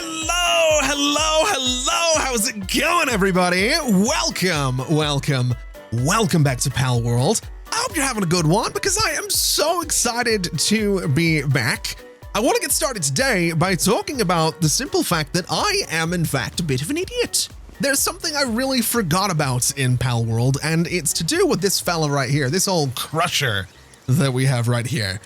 Hello. How's it going, everybody? Welcome back to Palworld. I hope you're having a good one because I am so excited to be back. I want to get started today by talking about the simple fact that I am, in fact, a bit of an idiot. There's something I really forgot about in Palworld, and it's to do with this fella right here, this old crusher that we have right here.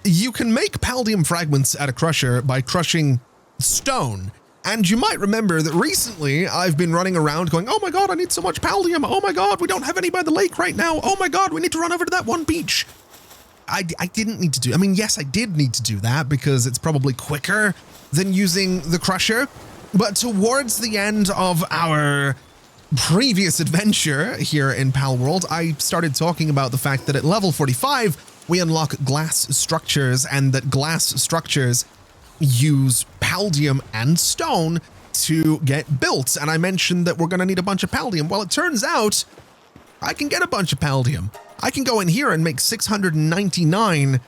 You can make paldium fragments at a crusher by crushing stone. And you might remember that recently I've been running around going, oh my god, I need so much paldium. Oh my god, we don't have any by the lake right now. Oh my god, we need to run over to that one beach. I didn't need to do, I mean, yes, I did need to do that because it's probably quicker than using the crusher. But towards the end of our previous adventure here in Palworld, I started talking about the fact that at level 45, we unlock glass structures, and that glass structures use paldium and stone to get built. And I mentioned that we're going to need a bunch of paldium. Well, it turns out I can get a bunch of paldium. I can go in here and make 699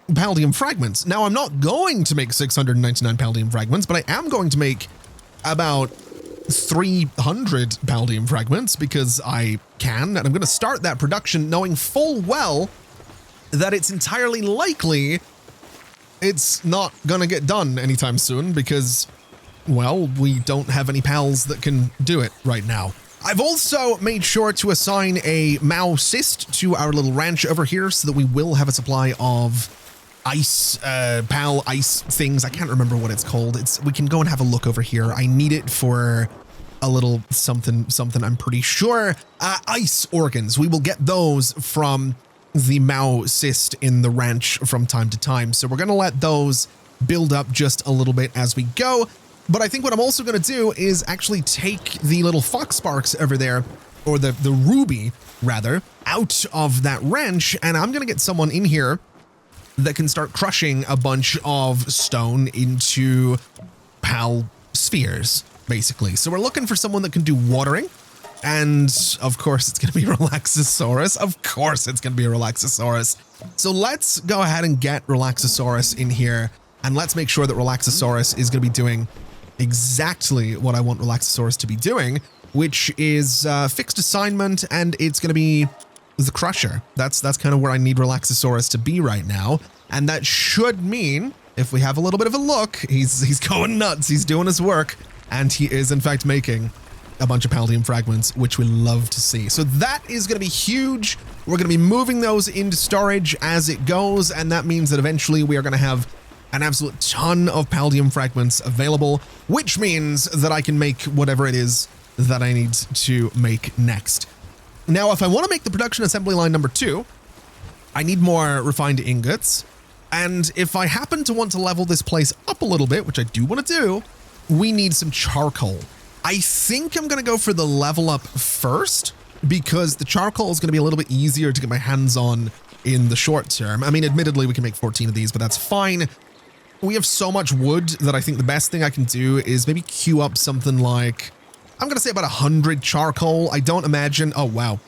paldium fragments. Now, I'm not going to make 699 paldium fragments, but I am going to make about 300 paldium fragments because I can. And I'm going to start that production knowing full well that it's entirely likely it's not gonna get done anytime soon because, well, we don't have any pals that can do it right now. I've also made sure to assign a 𝗟𝗡𝗙𝗢 to our little ranch over here so that we will have a supply of ice, ice things. I can't remember what it's called. We can go and have a look over here. I need it for a little something, I'm pretty sure. Ice organs. We will get those from the 𝗟𝗡𝗙𝗢 in the ranch from time to time. So we're going to let those build up just a little bit as we go. But I think what I'm also going to do is actually take the little fox sparks over there, or the ruby rather, out of that ranch. And I'm going to get someone in here that can start crushing a bunch of stone into pal spheres, basically. So we're looking for someone that can do watering. And of course, it's going to be Relaxosaurus. Of course, it's going to be a Relaxosaurus. So let's go ahead and get Relaxosaurus in here. And let's make sure that Relaxosaurus is going to be doing exactly what I want Relaxosaurus to be doing, which is fixed assignment. And it's going to be the crusher. That's kind of where I need Relaxosaurus to be right now. And that should mean, if we have a little bit of a look, he's going nuts. He's doing his work. And he is, in fact, making a bunch of paldium fragments, which we love to see. So that is going to be huge. We're going to be moving those into storage as it goes, and that means that eventually we are going to have an absolute ton of paldium fragments available, which means that I can make whatever it is that I need to make next. Now, if I want to make the production assembly line number 2, I need more refined ingots, and if I happen to want to level this place up a little bit, which I do want to do, we need some charcoal. I think I'm going to go for the level up first because the charcoal is going to be a little bit easier to get my hands on in the short term. I mean, admittedly, we can make 14 of these, but that's fine. We have so much wood that I think the best thing I can do is maybe queue up something like, I'm going to say about 100 charcoal. I don't imagine. Oh, wow.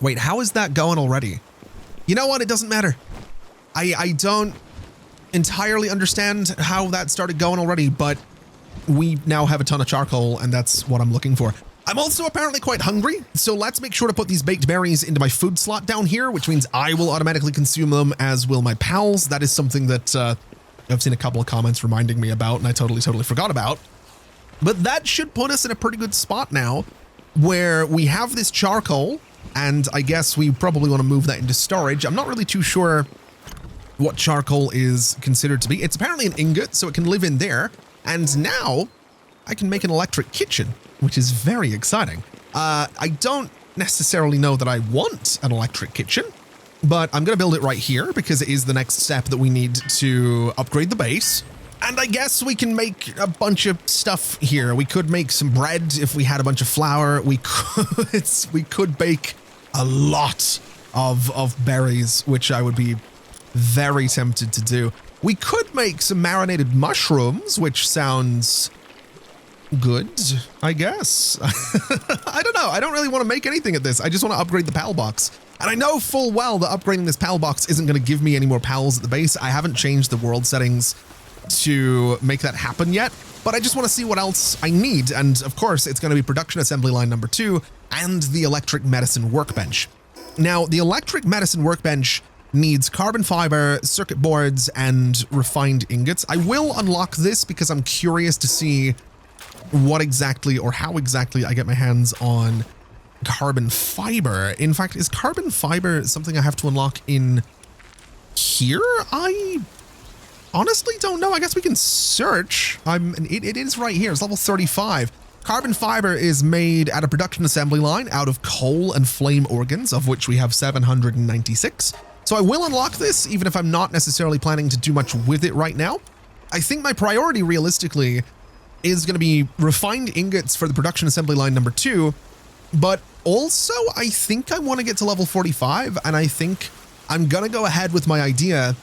Wait, how is that going already? You know what? It doesn't matter. I don't entirely understand how that started going already, but we now have a ton of charcoal, and that's what I'm looking for. I'm also apparently quite hungry, so let's make sure to put these baked berries into my food slot down here, which means I will automatically consume them, as will my pals. That is something that I've seen a couple of comments reminding me about, and I totally forgot about. But that should put us in a pretty good spot now, where we have this charcoal, and I guess we probably want to move that into storage. I'm not really too sure what charcoal is considered to be. It's apparently an ingot, so it can live in there. And now I can make an electric kitchen, which is very exciting. I don't necessarily know that I want an electric kitchen, but I'm going to build it right here because it is the next step that we need to upgrade the base. And I guess we can make a bunch of stuff here. We could make some bread if we had a bunch of flour. We could bake a lot of berries, which I would be very tempted to do. We could make some marinated mushrooms, which sounds good, I guess. I don't know. I don't really want to make anything at this. I just want to upgrade the PAL box. And I know full well that upgrading this PAL box isn't going to give me any more pals at the base. I haven't changed the world settings to make that happen yet, but I just want to see what else I need. And of course, it's going to be production assembly line number 2 and the electric medicine workbench. Now, the electric medicine workbench needs carbon fiber, circuit boards, and refined ingots. I will unlock this because I'm curious to see what exactly or how exactly I get my hands on carbon fiber. In fact, is carbon fiber something I have to unlock in here? I honestly don't know. I guess we can search. It is right here. It's level 35. Carbon fiber is made at a production assembly line out of coal and flame organs, of which we have 796. So I will unlock this, even if I'm not necessarily planning to do much with it right now. I think my priority realistically is going to be refined ingots for the production assembly line number 2. But also, I think I want to get to level 45, and I think I'm going to go ahead with my idea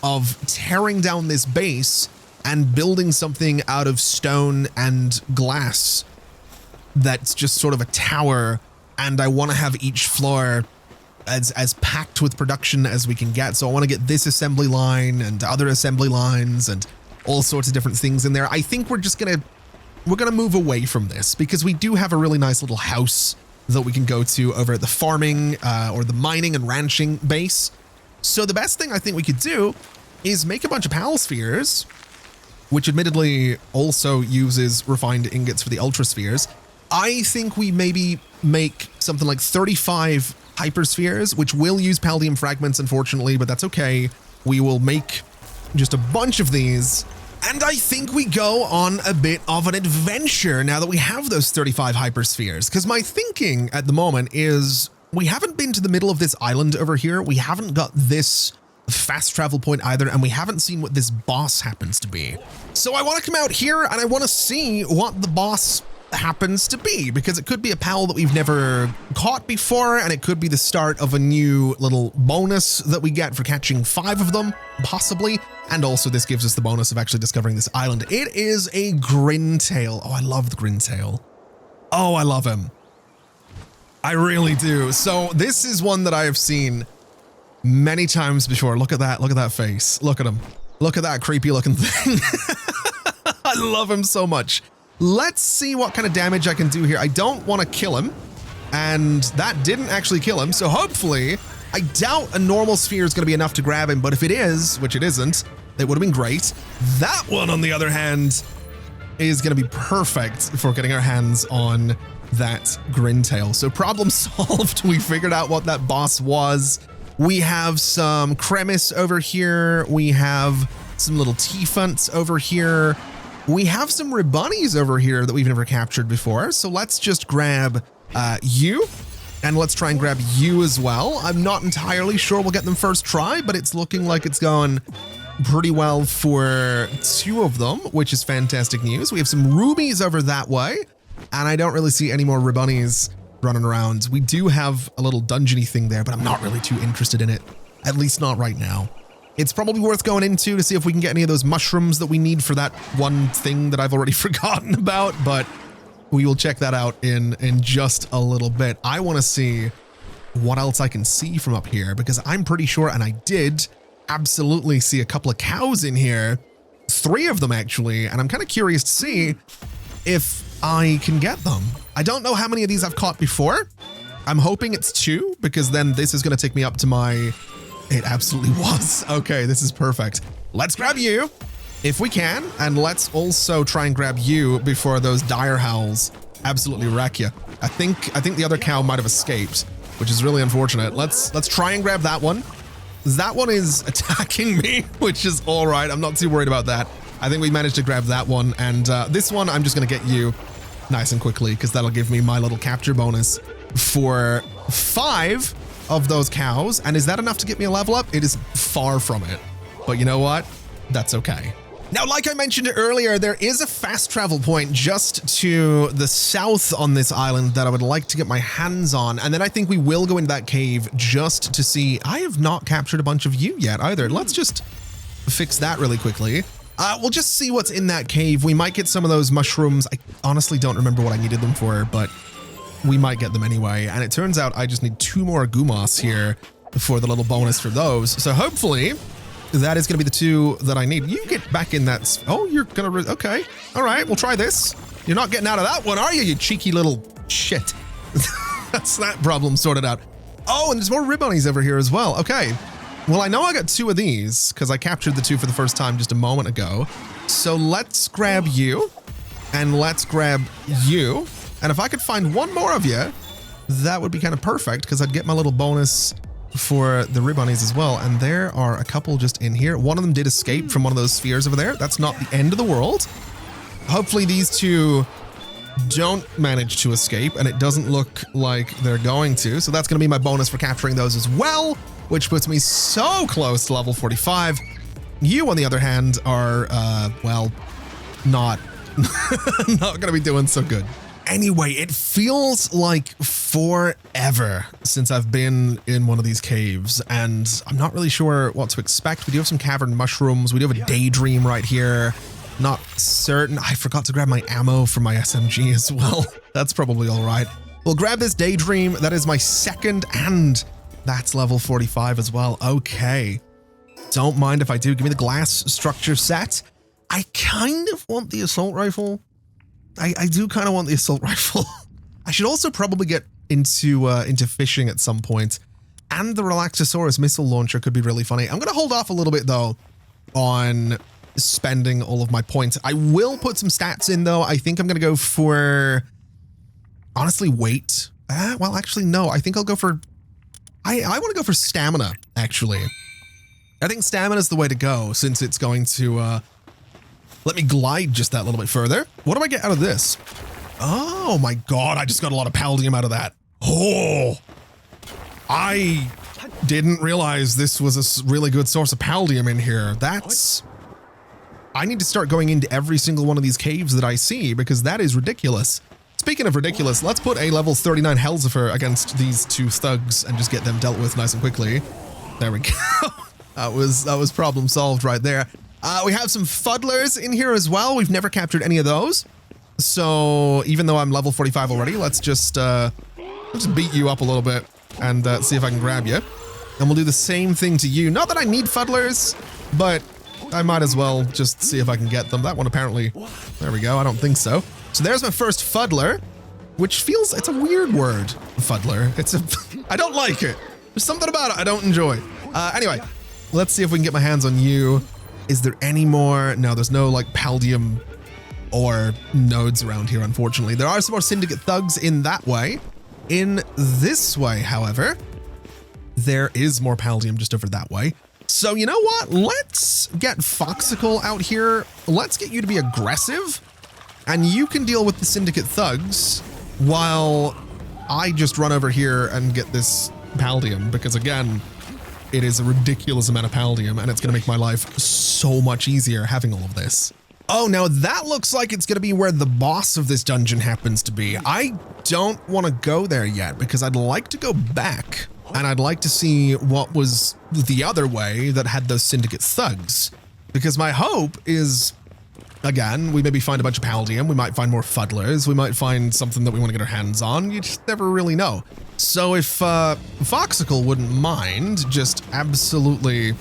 of tearing down this base and building something out of stone and glass that's just sort of a tower, and I want to have each floor as packed with production as we can get. So I want to get this assembly line and other assembly lines and all sorts of different things in there. I think we're gonna move away from this because we do have a really nice little house that we can go to over at the farming or the mining and ranching base. So the best thing I think we could do is make a bunch of pal spheres, which admittedly also uses refined ingots for the ultra spheres. I think we maybe make something like 35 hyperspheres, which will use paldium fragments, unfortunately, but that's okay. We will make just a bunch of these, and I think we go on a bit of an adventure now that we have those 35 hyperspheres, because my thinking at the moment is we haven't been to the middle of this island over here. We haven't got this fast travel point either, and we haven't seen what this boss happens to be. So I want to come out here and I want to see what the boss happens to be, because it could be a pal that we've never caught before, and it could be the start of a new little bonus that we get for catching 5 of them, possibly. And also this gives us the bonus of actually discovering this island. It is a Grintail. Oh, I love the Grintail. Oh, I love him. I really do. So this is one that I have seen many times before. Look at that. Look at that face. Look at him. Look at that creepy looking thing. I love him so much. Let's see what kind of damage I can do here. I don't want to kill him, and that didn't actually kill him. So hopefully, I doubt a normal sphere is going to be enough to grab him, but if it is, which it isn't, it would have been great. That one, on the other hand, is going to be perfect for getting our hands on that Grintail. So problem solved. We figured out what that boss was. We have some Cremis over here. We have some little Tea-Funts over here. We have some Ribunnies over here that we've never captured before. So let's just grab you, and let's try and grab you as well. I'm not entirely sure we'll get them first try, but it's looking like it's gone pretty well for 2 of them, which is fantastic news. We have some Rubies over that way, and I don't really see any more Ribunnies running around. We do have a little dungeony thing there, but I'm not really too interested in it, at least not right now. It's probably worth going into to see if we can get any of those mushrooms that we need for that one thing that I've already forgotten about, but we will check that out in just a little bit. I want to see what else I can see from up here, because I'm pretty sure, and I did absolutely see a couple of cows in here, 3 of them actually, and I'm kind of curious to see if I can get them. I don't know how many of these I've caught before. I'm hoping it's 2, because then this is going to take me up to my... It absolutely was. Okay, this is perfect. Let's grab you if we can, and let's also try and grab you before those dire howls absolutely wreck you. I think the other cow might have escaped, which is really unfortunate. Let's try and grab that one. That one is attacking me, which is all right. I'm not too worried about that. I think we managed to grab that one, and this one I'm just gonna get you nice and quickly, because that'll give me my little capture bonus for 5 of those cows. And is that enough to get me a level up? It is far from it, but you know what? That's okay. Now, like I mentioned earlier, there is a fast travel point just to the south on this island that I would like to get my hands on. And then I think we will go into that cave just to see. I have not captured a bunch of you yet either. Let's just fix that really quickly. We'll just see what's in that cave. We might get some of those mushrooms. I honestly don't remember what I needed them for, but we might get them anyway. And it turns out I just need 2 more Gumas here for the little bonus for those. So hopefully that is going to be the 2 that I need. You get back in that. Oh, you're going to. Okay. All right. We'll try this. You're not getting out of that one, are you? You cheeky little shit. That's that problem sorted out. Oh, and there's more ribbonies over here as well. Okay. Well, I know I got 2 of these because I captured the 2 for the first time just a moment ago. So let's grab you and let's grab you. And if I could find 1 more of you, that would be kind of perfect because I'd get my little bonus for the ribbonies as well. And there are a couple just in here. One of them did escape from one of those spheres over there. That's not the end of the world. Hopefully these 2 don't manage to escape, and it doesn't look like they're going to. So that's going to be my bonus for capturing those as well, which puts me so close to level 45. You, on the other hand, are, well, not going to be doing so good. Anyway, it feels like forever since I've been in one of these caves, and I'm not really sure what to expect. We do have some cavern mushrooms. We do have a daydream right here. Not certain. I forgot to grab my ammo for my SMG as well. That's probably all right. We'll grab this daydream. That is my 2nd, and that's level 45 as well. Okay. Don't mind if I do. Give me the glass structure set. I kind of want the assault rifle. I do kind of want the assault rifle. I should also probably get into fishing at some point. And the Relaxosaurus missile launcher could be really funny. I'm going to hold off a little bit, though, on spending all of my points. I will put some stats in, though. I think I'm going to go for, honestly, weight. Well, actually, no. I think I'll go for, I want to go for stamina, actually. I think stamina is the way to go, since it's going to let me glide just that little bit further. What do I get out of this? Oh my god, I just got a lot of paldium out of that. Oh, I didn't realize this was a really good source of paldium in here. That's... I need to start going into every single one of these caves that I see, because that is ridiculous. Speaking of ridiculous, let's put a level 39 𝗟𝗓𝗡 against these 2 thugs and just get them dealt with nice and quickly. There we go. That was problem solved right there. We have some fuddlers in here as well. We've never captured any of those. So even though I'm level 45 already, let's just beat you up a little bit and see if I can grab you. And we'll do the same thing to you. Not that I need fuddlers, but I might as well just see if I can get them. That one apparently, there we go. I don't think so. So there's my first fuddler, which feels, it's a weird word, fuddler. I don't like it. There's something about it I don't enjoy. Anyway, let's see if we can get my hands on you. Is there any more? No, there's no like paldium or nodes around here, unfortunately. There are some more syndicate thugs in that way. In this way, however, there is more paldium just over that way. So you know what? Let's get 𝗏𝗏𝗡𝗏 out here. Let's get you to be aggressive, and you can deal with the syndicate thugs while I just run over here and get this paldium, because again, it is a ridiculous amount of paldium, and it's going to make my life so much easier having all of this. Oh, now that looks like it's going to be where the boss of this dungeon happens to be. I don't want to go there yet because I'd like to go back, and I'd like to see what was the other way that had those syndicate thugs. Because my hope is, again, we maybe find a bunch of paldium, we might find more fuddlers, we might find something that we want to get our hands on. You just never really know. So if 𝗏𝗏𝗡𝗏 wouldn't mind just absolutely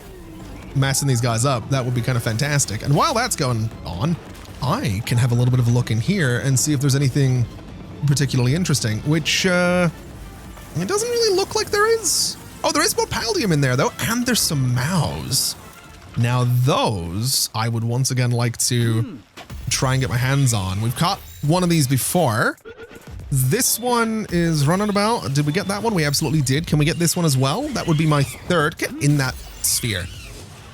messing these guys up, that would be kind of fantastic. And while that's going on, I can have a little bit of a look in here and see if there's anything particularly interesting, which it doesn't really look like there is. Oh, there is more paldium in there though, and there's some mouths. Now those I would once again like to try and get my hands on. We've caught one of these before. This one is running about. Did we get that one? We absolutely did. Can we get this one as well? That would be my 3rd. Get in that sphere.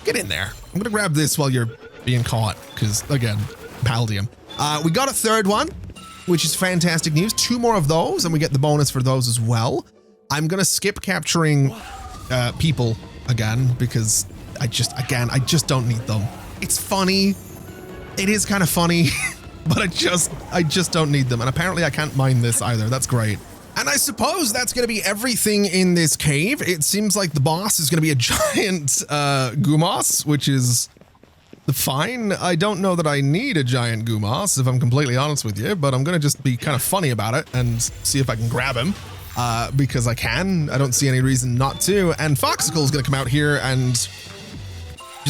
Get in there. I'm going to grab this while you're being caught because, again, paldium. We got a 3rd one, which is fantastic news. 2 more of those, and we get the bonus for those as well. I'm going to skip capturing people again because I just don't need them. It's funny. It is kind of funny. But I just don't need them. And apparently I can't mine this either. That's great. And I suppose that's going to be everything in this cave. It seems like the boss is going to be a giant 𝗟𝗓𝗡, which is fine. I don't know that I need a giant 𝗟𝗓𝗡, if I'm completely honest with you, but I'm going to just be kind of funny about it and see if I can grab him because I can. I don't see any reason not to. And 𝗏𝗏𝗡𝗏 is going to come out here and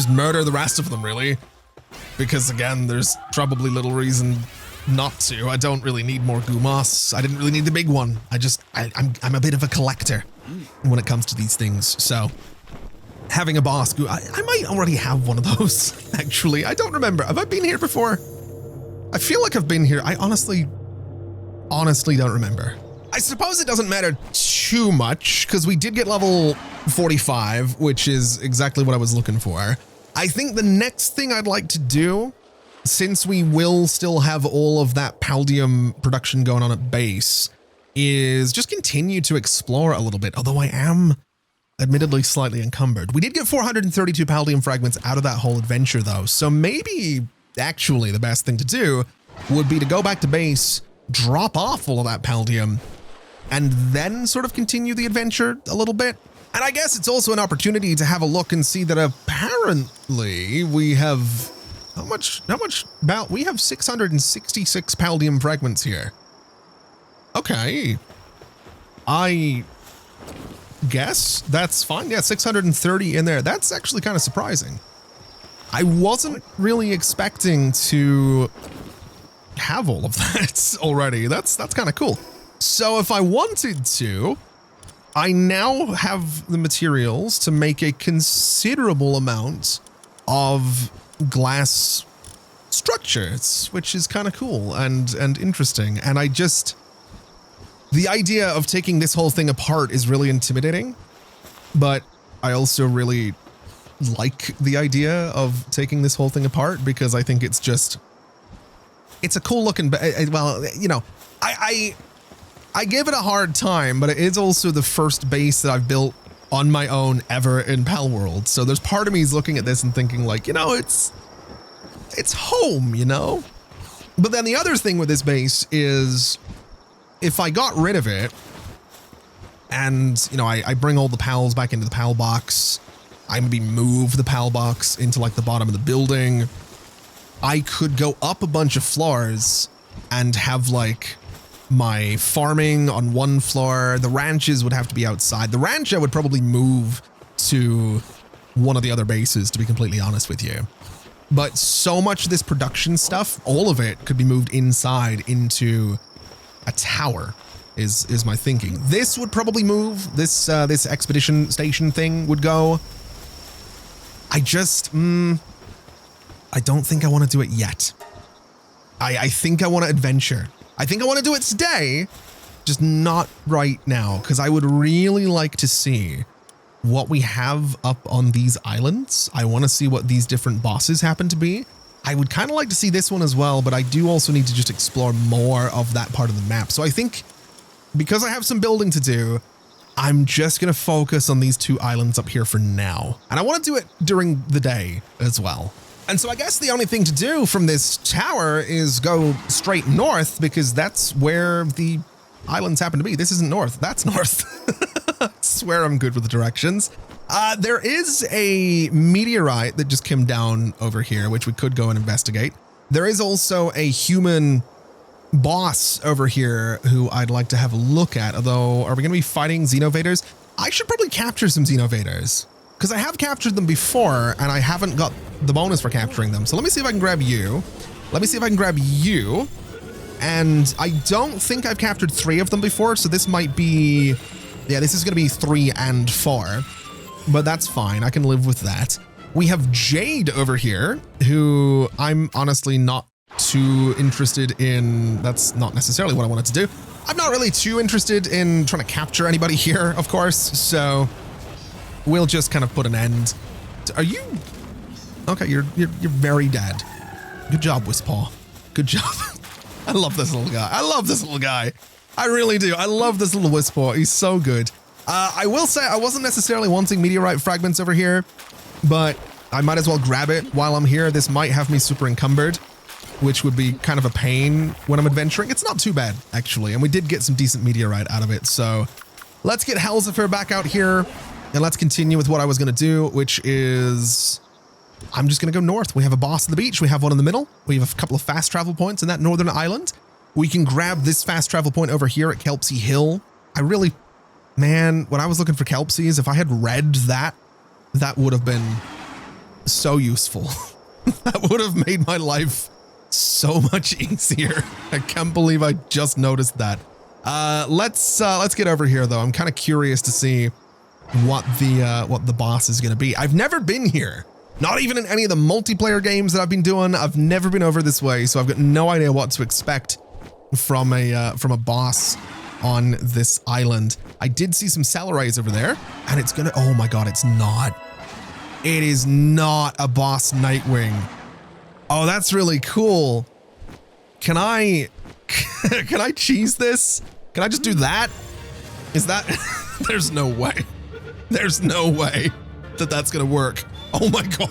just murder the rest of them, really. Because, again, there's probably little reason not to. I don't really need more Gumas. I didn't really need the big one. I'm a bit of a collector when it comes to these things. So having a boss, I might already have one of those, actually. I don't remember. Have I been here before? I feel like I've been here. I honestly don't remember. I suppose it doesn't matter too much because we did get level 45, which is exactly what I was looking for. I think the next thing I'd like to do, since we will still have all of that Paldium production going on at base, is just continue to explore a little bit, although I am admittedly slightly encumbered. We did get 432 Paldium fragments out of that whole adventure though, so maybe actually the best thing to do would be to go back to base, drop off all of that Paldium, and then sort of continue the adventure a little bit. And I guess it's also an opportunity to have a look and see that apparently we have, how much about, we have 666 Paldium fragments here. Okay. I guess that's fine. Yeah, 630 in there. That's actually kind of surprising. I wasn't really expecting to have all of that already. That's kind of cool. So if I wanted to, I now have the materials to make a considerable amount of glass structures, which is kind of cool and interesting. And the idea of taking this whole thing apart is really intimidating, but I also really like the idea of taking this whole thing apart because I think it's a cool looking, well, you know, I give it a hard time, but it is also the first base that I've built on my own ever in Palworld. So there's part of me is looking at this and thinking like, you know, it's home, you know? But then the other thing with this base is if I got rid of it and, you know, I bring all the pals back into the pal box, I maybe move the pal box into like the bottom of the building, I could go up a bunch of floors and have like my farming on one floor. The ranches would have to be outside. The ranch I would probably move to one of the other bases, to be completely honest with you. But so much of this production stuff, all of it could be moved inside into a tower is my thinking. This would probably move. This expedition station thing would go. I don't think I want to do it yet. I think I want to adventure. I think I want to do it today, just not right now, because I would really like to see what we have up on these islands. I want to see what these different bosses happen to be. I would kind of like to see this one as well, but I do also need to just explore more of that part of the map. So I think because I have some building to do, I'm just going to focus on these two islands up here for now. And I want to do it during the day as well. And so I guess the only thing to do from this tower is go straight north because that's where the islands happen to be. This isn't north, that's north. I swear I'm good with the directions. There is a meteorite that just came down over here, which we could go and investigate. There is also a human boss over here who I'd like to have a look at, although are we going to be fighting Xenovaders? I should probably capture some Xenovaders because I have captured them before and I haven't got the bonus for capturing them. So let me see if I can grab you. Let me see if I can grab you. And I don't think I've captured 3 of them before, so this might be, yeah, this is going to be 3 and 4, but that's fine. I can live with that. We have Jade over here, who I'm honestly not too interested in. That's not necessarily what I wanted to do. I'm not really too interested in trying to capture anybody here, of course, so we'll just kind of put an end. Are you? Okay, you're very dead. Good job, Wispaw. Good job. I love this little guy. I love this little guy. I really do. I love this little Wispaw. He's so good. I will say I wasn't necessarily wanting meteorite fragments over here, but I might as well grab it while I'm here. This might have me super encumbered, which would be kind of a pain when I'm adventuring. It's not too bad, actually, and we did get some decent meteorite out of it. So let's get 𝗟𝗓𝗡 back out here, and let's continue with what I was going to do, which is I'm just going to go north. We have a boss on the beach. We have one in the middle. We have a couple of fast travel points in that northern island. We can grab this fast travel point over here at 𝗟𝗡𝗙𝗢 Hill. I really, man, when I was looking for 𝗟𝗡𝗙𝗢s, if I had read that, that would have been so useful. That would have made my life so much easier. I can't believe I just noticed that. Let's get over here though. I'm kind of curious to see what the boss is going to be. I've never been here. Not even in any of the multiplayer games that I've been doing. I've never been over this way, so I've got no idea what to expect from a boss on this island. I did see some Celeries over there, and it's gonna, oh my god, it's not. It is not a boss Nightwing. Oh, that's really cool. Can I cheese this? Can I just do that? Is that, there's no way. There's no way that that's gonna work. Oh my god.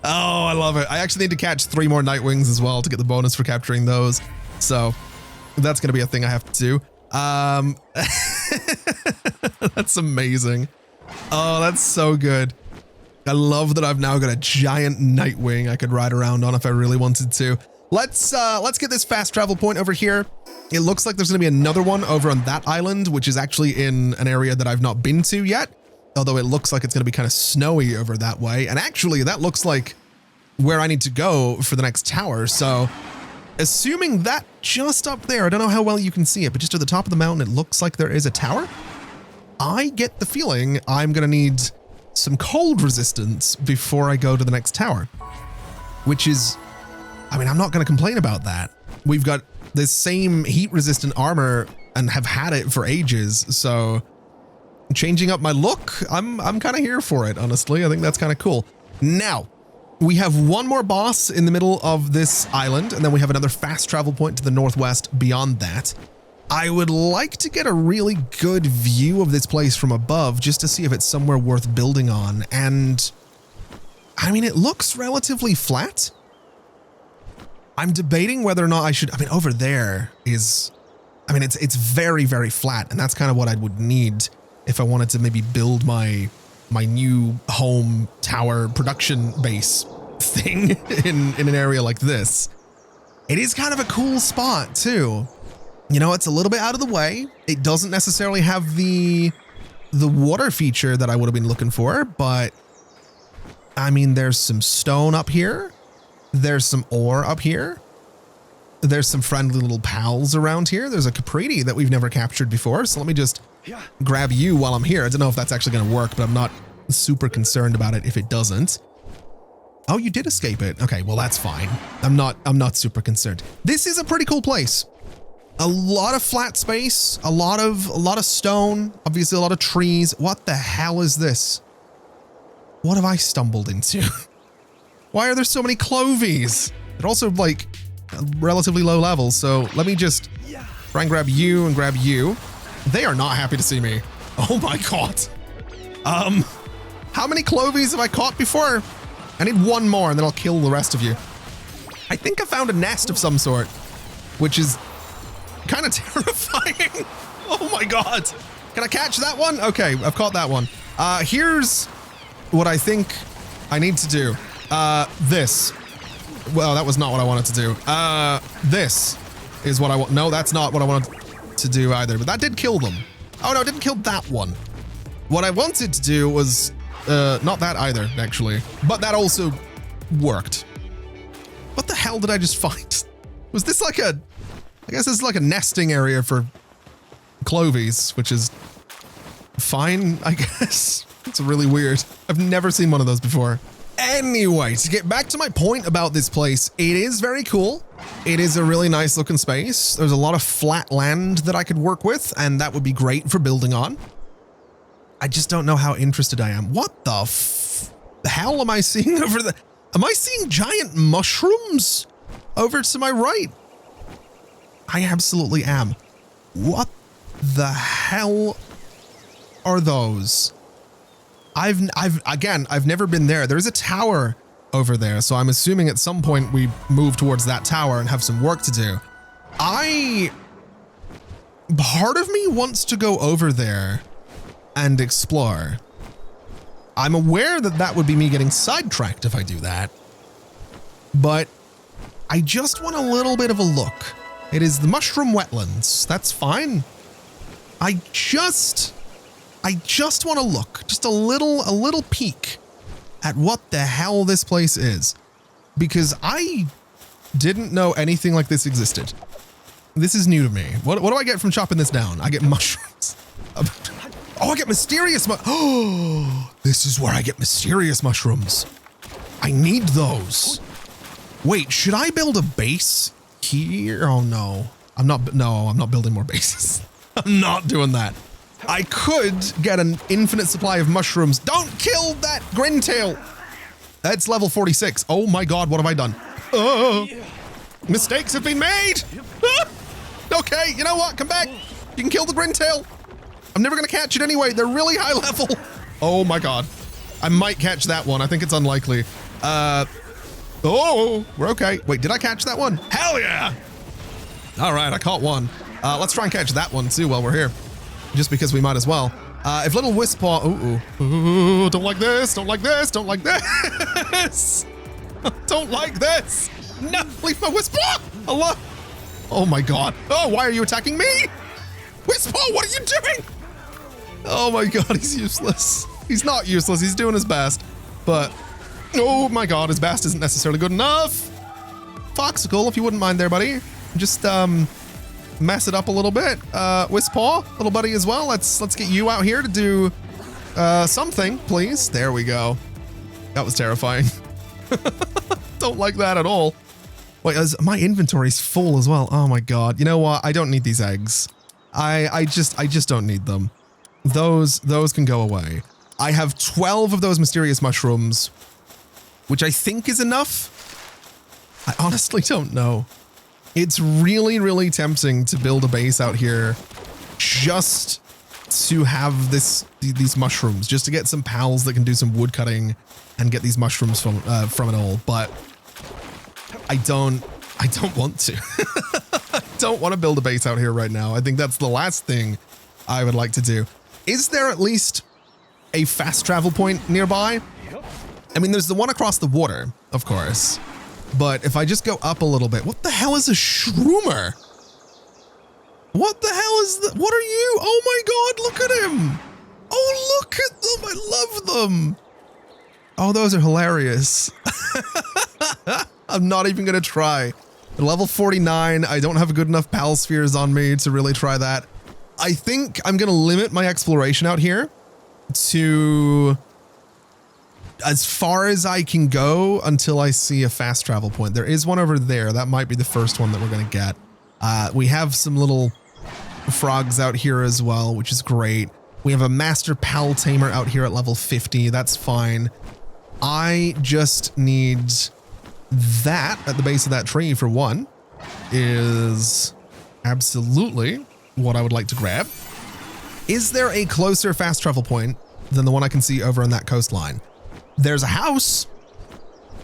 Oh, I love it. I actually need to catch 3 more Nightwings as well to get the bonus for capturing those. So that's going to be a thing I have to do. That's amazing. Oh, that's so good. I love that I've now got a giant Nightwing I could ride around on if I really wanted to. Let's get this fast travel point over here. It looks like there's going to be another one over on that island, which is actually in an area that I've not been to yet. Although it looks like it's going to be kind of snowy over that way. And actually, that looks like where I need to go for the next tower. So assuming that just up there, I don't know how well you can see it, but just at the top of the mountain, it looks like there is a tower. I get the feeling I'm going to need some cold resistance before I go to the next tower, which is, I mean, I'm not going to complain about that. We've got this same heat resistant armor and have had it for ages. So changing up my look, I'm kind of here for it, honestly. I think that's kind of cool. Now, we have one more boss in the middle of this island, and then we have another fast travel point to the northwest beyond that. I would like to get a really good view of this place from above just to see if it's somewhere worth building on. And I mean, it looks relatively flat. I'm debating whether or not I should, I mean, over there is, I mean, it's very, very flat, and that's kind of what I would need if I wanted to maybe build my new home tower production base thing in an area like this. It is kind of a cool spot too. You know, it's a little bit out of the way. It doesn't necessarily have the water feature that I would have been looking for, but I mean, there's some stone up here. There's some ore up here. There's some friendly little pals around here. There's a 𝗚𝗡𝗢 that we've never captured before. So let me just grab you while I'm here. I don't know if that's actually going to work, but I'm not super concerned about it if it doesn't. Oh, you did escape it. Okay, well, that's fine. I'm not super concerned. This is a pretty cool place. A lot of flat space, a lot of stone, obviously a lot of trees. What the hell is this? What have I stumbled into? Why are there so many clovies? They're also like relatively low level. So let me just try and grab you and grab you. They are not happy to see me. Oh my god. How many clovies have I caught before? I need one more and then I'll kill the rest of you. I think I found a nest of some sort, which is kind of terrifying. Oh my god. Can I catch that one? Okay, I've caught that one. Here's what I think I need to do. This. Well, that was not what I wanted to do. This is what I want. No, that's not what I wanted to do either, but that did kill them. Oh no, it didn't kill that one. What I wanted to do was, not that either, actually, but that also worked. What the hell did I just find? Was this like a, I guess this is like a nesting area for clovies, which is fine, I guess. It's really weird. I've never seen one of those before. Anyway, to get back to my point about this place, it is very cool. It is a really nice looking space. There's a lot of flat land that I could work with, and that would be great for building on. I just don't know how interested I am. What the hell am I seeing over the... Am I seeing giant mushrooms over to my right? I absolutely am. What the hell are those? I've never been there. There's a tower over there, so I'm assuming at some point we move towards that tower and have some work to do. Part of me wants to go over there and explore. I'm aware that that would be me getting sidetracked if I do that, but I just want a little bit of a look. It is the mushroom wetlands. That's fine. I I just want to look, just a little peek at what the hell this place is, because I didn't know anything like this existed. This is new to me. What do I get from chopping this down? I get mushrooms. Oh, I get mysterious oh, this is where I get mysterious mushrooms. I need those. Wait, should I build a base here? Oh no, I'm not building more bases. I'm not doing that. I could get an infinite supply of mushrooms. Don't kill that grintail. That's level 46. Oh my God, what have I done? Oh, mistakes have been made. Okay, you know what? Come back. You can kill the grintail. I'm never gonna catch it anyway. They're really high level. Oh my God. I might catch that one. I think it's unlikely. Oh, we're okay. Wait, did I catch that one? Hell yeah. All right, I caught one. Let's try and catch that one too while we're here. Just because we might as well. If little 𝗟𝗡𝗙𝗢, ooh, don't like this, don't like this, don't like this. Don't like this. No, leave my 𝗟𝗡𝗙. Hello. Oh my God. Oh, why are you attacking me? 𝗟𝗟𝗡𝗙, what are you doing? Oh my God, he's useless. He's not useless, he's doing his best. But, oh my God, his best isn't necessarily good enough. Foxicle, if you wouldn't mind there, buddy. Just, mess it up a little bit. 𝗟𝗟𝗡𝗙, little buddy as well. Let's get you out here to do, something, please. There we go. That was terrifying. Don't like that at all. Wait, my inventory's full as well. Oh my God. You know what? I don't need these eggs. I just don't need them. Those can go away. I have 12 of those mysterious mushrooms, which I think is enough. I honestly don't know. It's really, really tempting to build a base out here just to have these mushrooms, just to get some pals that can do some wood cutting and get these mushrooms from it all. But I don't want to. I don't want to build a base out here right now. I think that's the last thing I would like to do. Is there at least a fast travel point nearby? I mean, there's the one across the water, of course. But if I just go up a little bit, what the hell is a shroomer? What the hell is that? What are you? Oh my God, look at him. Oh, look at them. I love them. Oh, those are hilarious. I'm not even going to try. At level 49, I don't have good enough pal spheres on me to really try that. I think I'm going to limit my exploration out here to as far as I can go until I see a fast travel point. There is one over there. That might be the first one that we're going to get. We have some little frogs out here as well, which is great. We have a master pal tamer out here at level 50. That's fine. I just need that at the base of that tree for one is absolutely what I would like to grab. Is there a closer fast travel point than the one I can see over on that coastline? There's a house.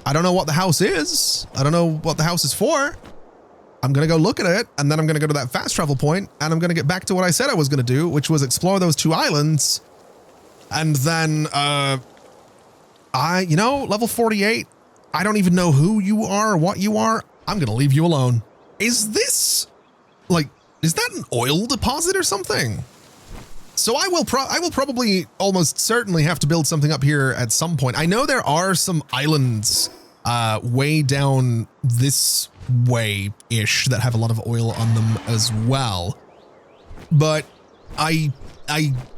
I don't know what the house is. I don't know what the house is for. I'm going to go look at it, and then I'm going to go to that fast travel point, and I'm going to get back to what I said I was going to do, which was explore those two islands. And then, level 48, I don't even know who you are or what you are. I'm going to leave you alone. Is this, is that an oil deposit or something? So I will probably almost certainly have to build something up here at some point. I know there are some islands way down this way-ish that have a lot of oil on them as well. But I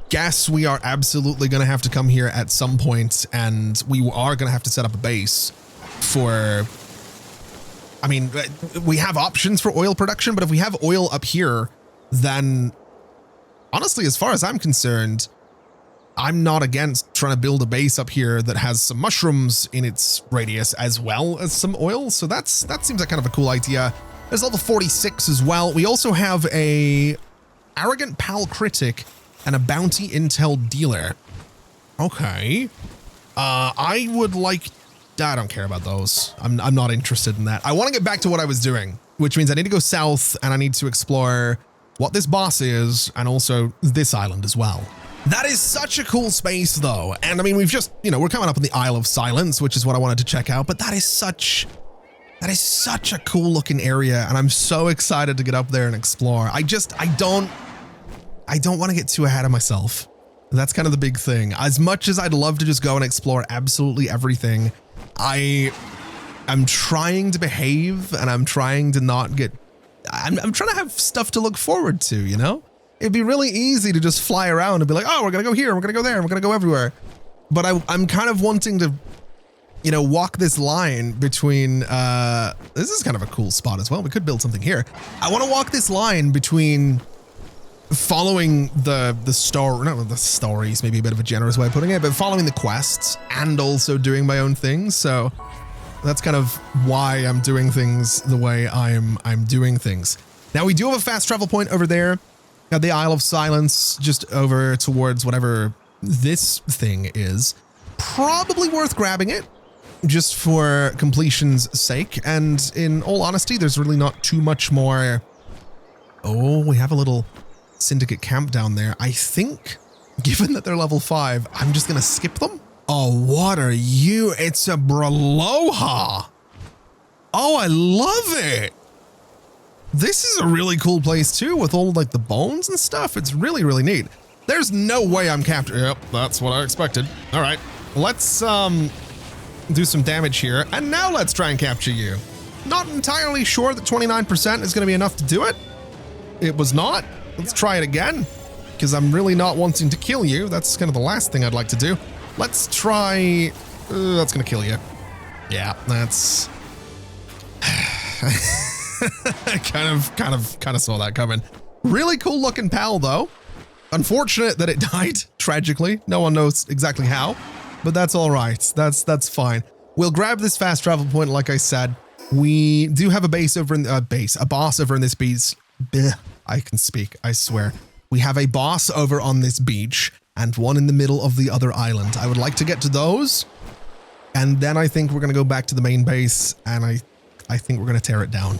guess we are absolutely going to have to come here at some point, and we are going to have to set up a base for... I mean, we have options for oil production, but if we have oil up here, then... honestly, as far as I'm concerned, I'm not against trying to build a base up here that has some mushrooms in its radius as well as some oil. So that seems like kind of a cool idea. There's level 46 as well. We also have a arrogant pal critic and a bounty intel dealer. Okay. I would like... I don't care about those. I'm not interested in that. I want to get back to what I was doing, which means I need to go south and I need to explore what this boss is, and also this island as well. That is such a cool space though. And I mean, we've just, we're coming up on the Isle of Silence, which is what I wanted to check out, but that is such a cool looking area. And I'm so excited to get up there and explore. I don't want to get too ahead of myself. That's kind of the big thing. As much as I'd love to just go and explore absolutely everything, I'm trying to behave and I'm trying to not get, I'm trying to have stuff to look forward to, you know? It'd be really easy to just fly around and be like, oh, we're going to go here, we're going to go there, we're going to go everywhere. But I'm kind of wanting to, you know, walk this line between, this is kind of a cool spot as well. We could build something here. I want to walk this line between following the stories, maybe a bit of a generous way of putting it, but following the quests and also doing my own things. So that's kind of why I'm doing things the way I'm doing things. Now we do have a fast travel point over there at the Isle of Silence, just over towards whatever this thing is. Probably worth grabbing it just for completion's sake. And in all honesty, there's really not too much more. Oh, we have a little syndicate camp down there. I think, given that they're level 5, I'm just going to skip them. Oh, what are you? It's a 𝗟𝗚𝗙𝗢. Oh, I love it. This is a really cool place too, with all like the bones and stuff. It's really, really neat. There's no way I'm captured. Yep, that's what I expected. All right, let's do some damage here. And now let's try and capture you. Not entirely sure that 29% is going to be enough to do it. It was not. Let's try it again, because I'm really not wanting to kill you. That's kind of the last thing I'd like to do. Let's try. That's going to kill you. Yeah, that's. I kind of saw that coming. Really cool looking pal though. Unfortunate that it died tragically. No one knows exactly how, but that's all right. That's fine. We'll grab this fast travel point. Like I said, we do have a base over in a boss over in this beach. I can speak, I swear. We have a boss over on this beach and one in the middle of the other island. I would like to get to those. And then I think we're going to go back to the main base and I think we're going to tear it down.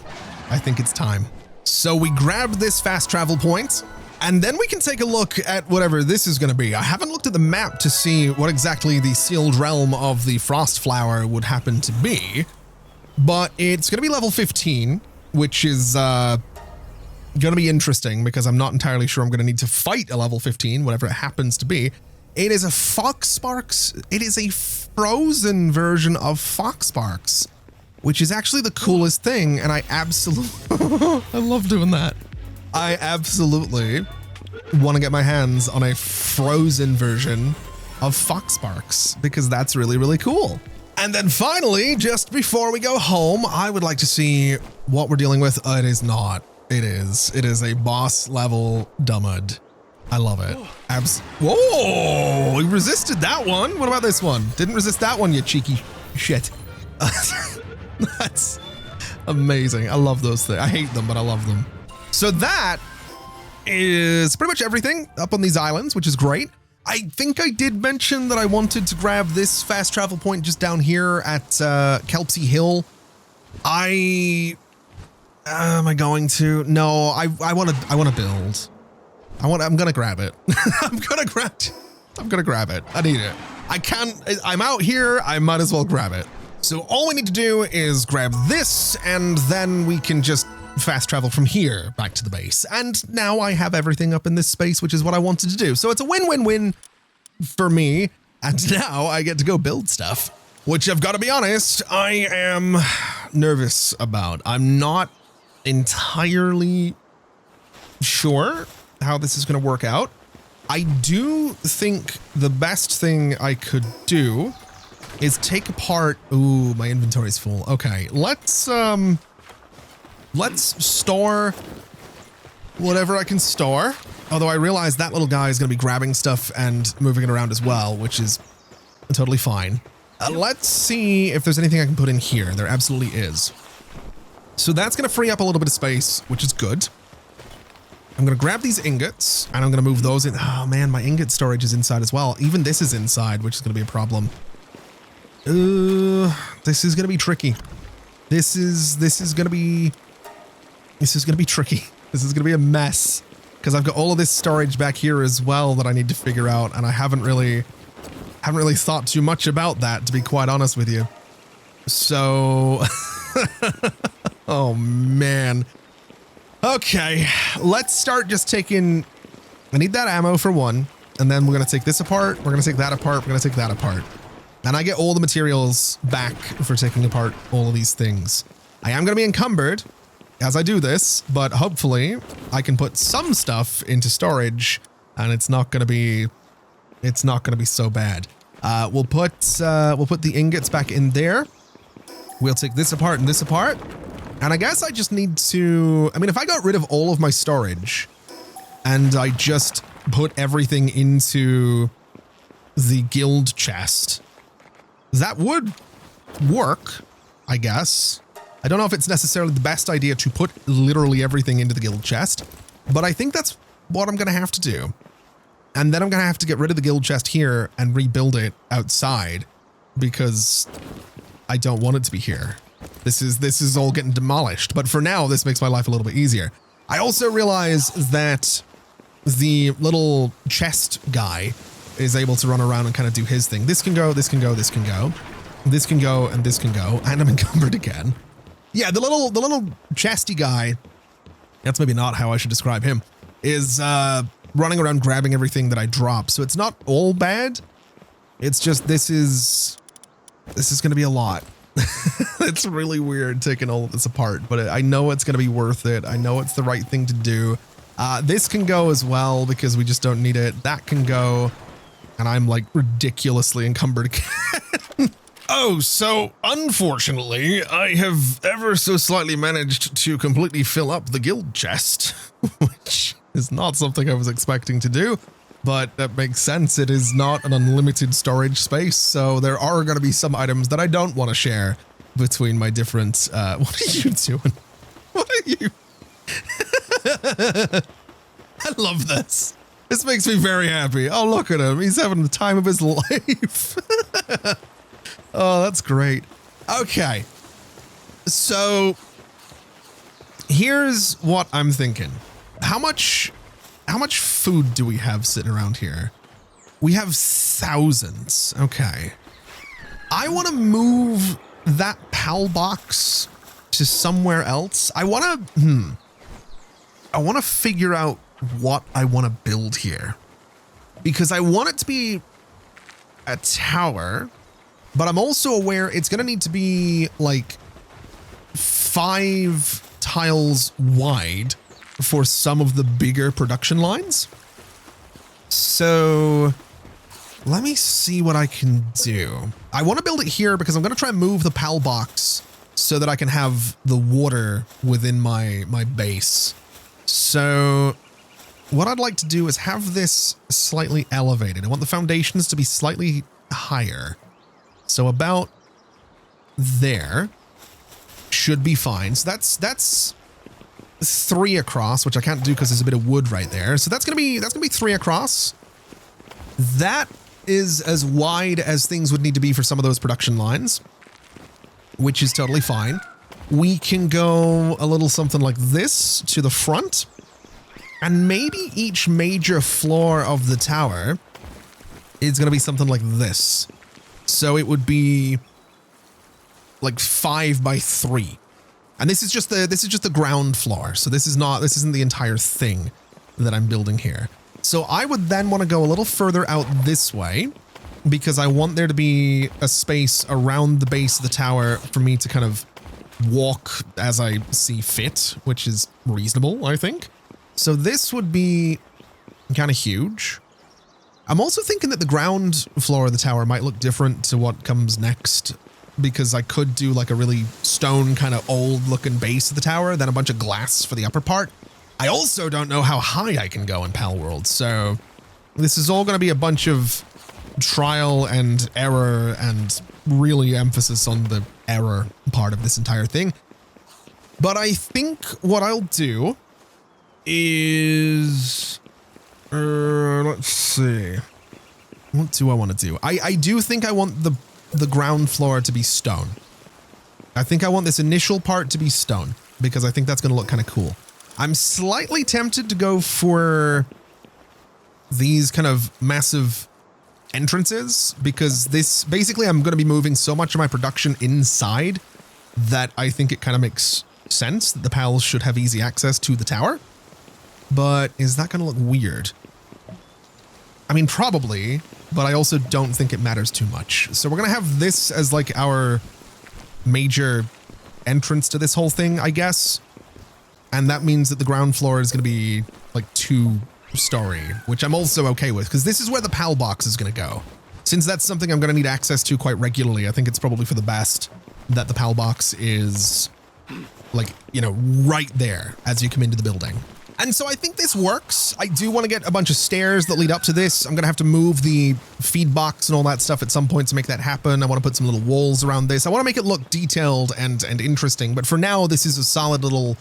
I think it's time. So we grab this fast travel point and then we can take a look at whatever this is going to be. I haven't looked at the map to see what exactly the sealed realm of the frost flower would happen to be, but it's going to be level 15, which is going to be interesting because I'm not entirely sure I'm going to need to fight a level 15, whatever it happens to be. It is a Foxsparks. It is a frozen version of Foxsparks, which is actually the coolest thing. And I absolutely, I love doing that. I absolutely want to get my hands on a frozen version of Foxsparks because that's really, really cool. And then finally, just before we go home, I would like to see what we're dealing with. It is not. It is a boss level 𝗟𝗏𝗡. I love it. Whoa, he resisted that one. What about this one? Didn't resist that one, you cheeky shit. That's amazing. I love those things. I hate them, but I love them. So that is pretty much everything up on these islands, which is great. I think I did mention that I wanted to grab this fast travel point just down here at 𝗟𝗏𝗡𝗄 Hill. Am I going to? No, I want to build. I'm gonna grab it. I'm gonna grab it. I need it. I can't. I'm out here. I might as well grab it. So all we need to do is grab this, and then we can just fast travel from here back to the base. And now I have everything up in this space, which is what I wanted to do. So it's a win-win-win for me. And now I get to go build stuff, which I've got to be honest, I am nervous about. I'm not entirely sure how this is going to work out. I do think the best thing I could do is take apart. Ooh, my inventory is full. Okay, let's store whatever I can store. Although I realize that little guy is going to be grabbing stuff and moving it around as well, which is totally fine. Let's see if there's anything I can put in here. There absolutely is. So that's going to free up a little bit of space, which is good. I'm going to grab these ingots and I'm going to move those in. Oh man, my ingot storage is inside as well. Even this is inside, which is going to be a problem. This is going to be tricky. This is going to be tricky. This is going to be a mess because I've got all of this storage back here as well that I need to figure out. And I haven't really thought too much about that, to be quite honest with you. So, oh man. Okay, let's start just taking, I need that ammo for one. And then we're going to take this apart. We're going to take that apart. We're going to take that apart. And I get all the materials back for taking apart all of these things. I am going to be encumbered as I do this, but hopefully I can put some stuff into storage and it's not going to be so bad. We'll put the ingots back in there. We'll take this apart and this apart. And I guess I just need to, I mean, if I got rid of all of my storage and I just put everything into the guild chest, that would work, I guess. I don't know if it's necessarily the best idea to put literally everything into the guild chest, but I think that's what I'm going to have to do. And then I'm going to have to get rid of the guild chest here and rebuild it outside because I don't want it to be here. This is all getting demolished, but for now, this makes my life a little bit easier. I also realize that the little chest guy is able to run around and kind of do his thing. This can go, this can go, this can go, this can go, and this can go, and I'm encumbered again. Yeah, the little chesty guy, that's maybe not how I should describe him, is running around grabbing everything that I drop. So it's not all bad. It's just this is going to be a lot. It's really weird taking all of this apart, but I know it's going to be worth it. I know it's the right thing to do. This can go as well because we just don't need it. That can go. And I'm like ridiculously encumbered again. Oh, so unfortunately, I have ever so slightly managed to completely fill up the guild chest, which is not something I was expecting to do. But that makes sense. It is not an unlimited storage space, so there are going to be some items that I don't want to share between my different... what are you doing? What are you... I love this. This makes me very happy. Oh, look at him. He's having the time of his life. Oh, that's great. Okay. So here's what I'm thinking. How much food do we have sitting around here? We have thousands. Okay. I want to move that PAL box to somewhere else. I want to figure out what I want to build here, because I want it to be a tower, but I'm also aware it's going to need to be like 5 tiles wide for some of the bigger production lines. So let me see what I can do. I want to build it here because I'm going to try and move the PAL box so that I can have the water within my base. So what I'd like to do is have this slightly elevated. I want the foundations to be slightly higher. So about there should be fine. So that's 3 across, which I can't do because there's a bit of wood right there. So that's gonna be 3 across. That is as wide as things would need to be for some of those production lines, which is totally fine. We can go a little something like this to the front, and maybe each major floor of the tower is gonna be something like this. So it would be like 5 by 3. And this is just the ground floor. So this isn't the entire thing that I'm building here. So I would then want to go a little further out this way because I want there to be a space around the base of the tower for me to kind of walk as I see fit, which is reasonable, I think. So this would be kind of huge. I'm also thinking that the ground floor of the tower might look different to what comes next, because I could do like a really stone kind of old looking base of the tower, then a bunch of glass for the upper part. I also don't know how high I can go in Palworld, so this is all going to be a bunch of trial and error and really emphasis on the error part of this entire thing. But I think what I'll do is, let's see. What do I want to do? I do think I want the ground floor to be stone. I think I want this initial part to be stone because I think that's going to look kind of cool. I'm slightly tempted to go for these kind of massive entrances because this basically I'm going to be moving so much of my production inside that I think it kind of makes sense that the pals should have easy access to the tower. But is that going to look weird? I mean, probably, but I also don't think it matters too much. So we're going to have this as like our major entrance to this whole thing, I guess. And that means that the ground floor is going to be like 2-story, which I'm also okay with, because this is where the PAL box is going to go. Since that's something I'm going to need access to quite regularly, I think it's probably for the best that the PAL box is like, you know, right there as you come into the building. And so I think this works. I do want to get a bunch of stairs that lead up to this. I'm going to have to move the feed box and all that stuff at some point to make that happen. I want to put some little walls around this. I want to make it look detailed and interesting. But for now, this is a solid little,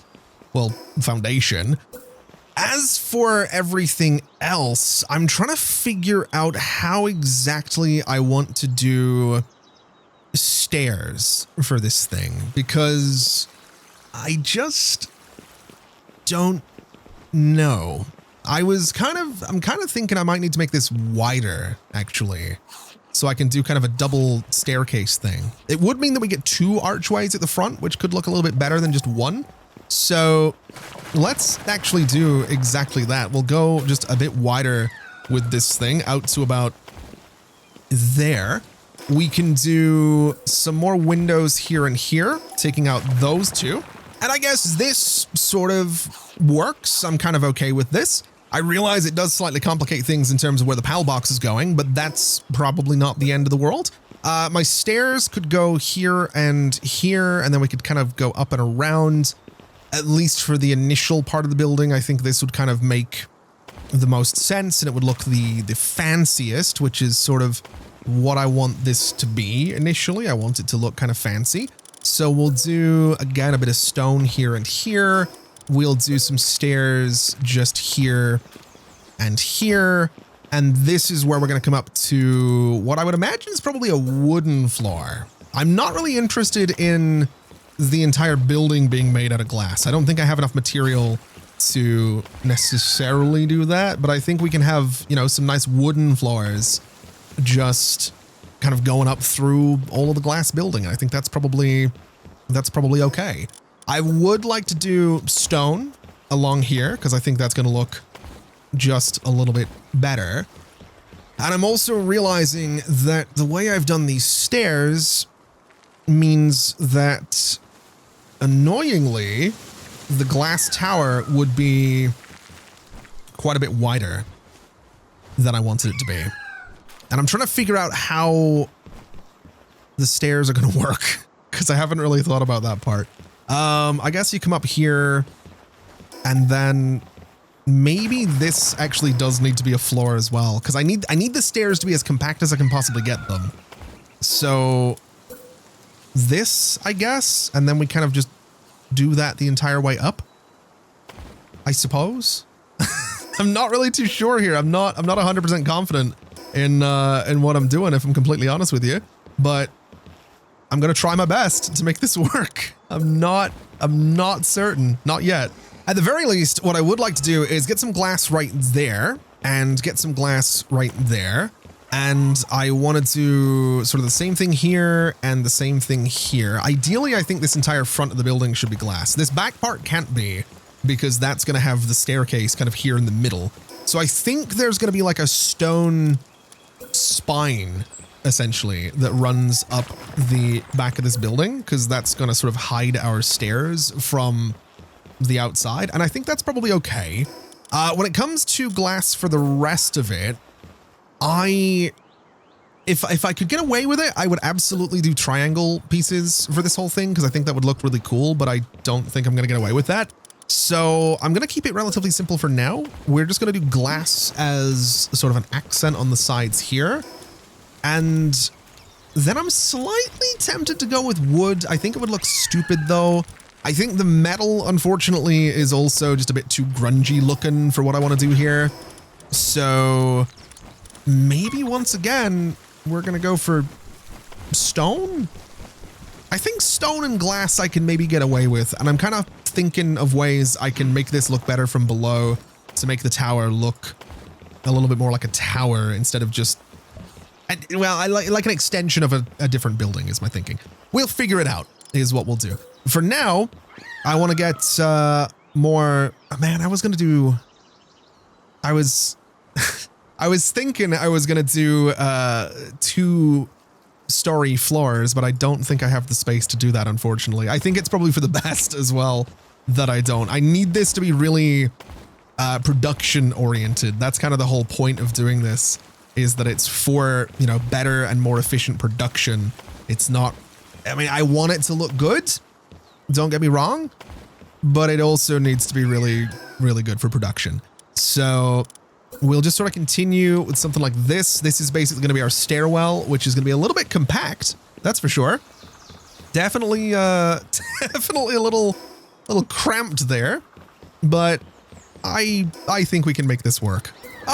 well, foundation. As for everything else, I'm trying to figure out how exactly I want to do stairs for this thing, because I just don't know. I'm kind of thinking I might need to make this wider, actually, so I can do kind of a double staircase thing. It would mean that we get 2 archways at the front, which could look a little bit better than just 1. So let's actually do exactly that. We'll go just a bit wider with this thing out to about there. We can do some more windows here and here, taking out those 2. And I guess this sort of works. I'm kind of okay with this. I realize it does slightly complicate things in terms of where the PAL box is going, but that's probably not the end of the world. My stairs could go here, and then we could kind of go up and around, at least for the initial part of the building. I think this would kind of make the most sense, and it would look the fanciest, which is sort of what I want this to be initially. I want it to look kind of fancy. So we'll do, again, a bit of stone here and here. We'll do some stairs just here and here. And this is where we're going to come up to what I would imagine is probably a wooden floor. I'm not really interested in the entire building being made out of glass. I don't think I have enough material to necessarily do that, but I think we can have, you know, some nice wooden floors just kind of going up through all of the glass building. I think that's probably okay. I would like to do stone along here, because I think that's going to look just a little bit better. And I'm also realizing that the way I've done these stairs means that, annoyingly, the glass tower would be quite a bit wider than I wanted it to be. And I'm trying to figure out how the stairs are going to work, because I haven't really thought about that part. I guess you come up here, and then maybe this actually does need to be a floor as well, because I need the stairs to be as compact as I can possibly get them. So this, I guess, and then we kind of just do that the entire way up, I suppose. I'm not really too sure here. I'm not 100% confident in what I'm doing, if I'm completely honest with you, but I'm going to try my best to make this work. I'm not certain, not yet. At the very least, what I would like to do is get some glass right there and get some glass right there. And I wanted to sort of the same thing here and the same thing here. Ideally, I think this entire front of the building should be glass. This back part can't be, because that's going to have the staircase kind of here in the middle. So I think there's going to be like a stone spine, essentially, that runs up the back of this building, because that's going to sort of hide our stairs from the outside. And I think that's probably okay. When it comes to glass for the rest of it, if I could get away with it, I would absolutely do triangle pieces for this whole thing, because I think that would look really cool, but I don't think I'm going to get away with that. So I'm going to keep it relatively simple for now. We're just going to do glass as sort of an accent on the sides here. And then I'm slightly tempted to go with wood. I think it would look stupid though. I think the metal, unfortunately, is also just a bit too grungy looking for what I want to do here. So maybe once again, we're going to go for stone. I think stone and glass I can maybe get away with. And I'm kind of thinking of ways I can make this look better from below to make the tower look a little bit more like a tower instead of just, well, I like an extension of a different building is my thinking. We'll figure it out is what we'll do. For now, I want to get more, oh man, I was I was thinking I was going to do 2-story floors, but I don't think I have the space to do that, unfortunately. I think it's probably for the best as well that I don't. I need this to be really production oriented. That's kind of the whole point of doing this, is that it's for, you know, better and more efficient production. It's not, I mean, I want it to look good, don't get me wrong, but it also needs to be really, really good for production. So we'll just sort of continue with something like this. This is basically going to be our stairwell, which is going to be a little bit compact. That's for sure. Definitely, definitely a little cramped there, but I think we can make this work.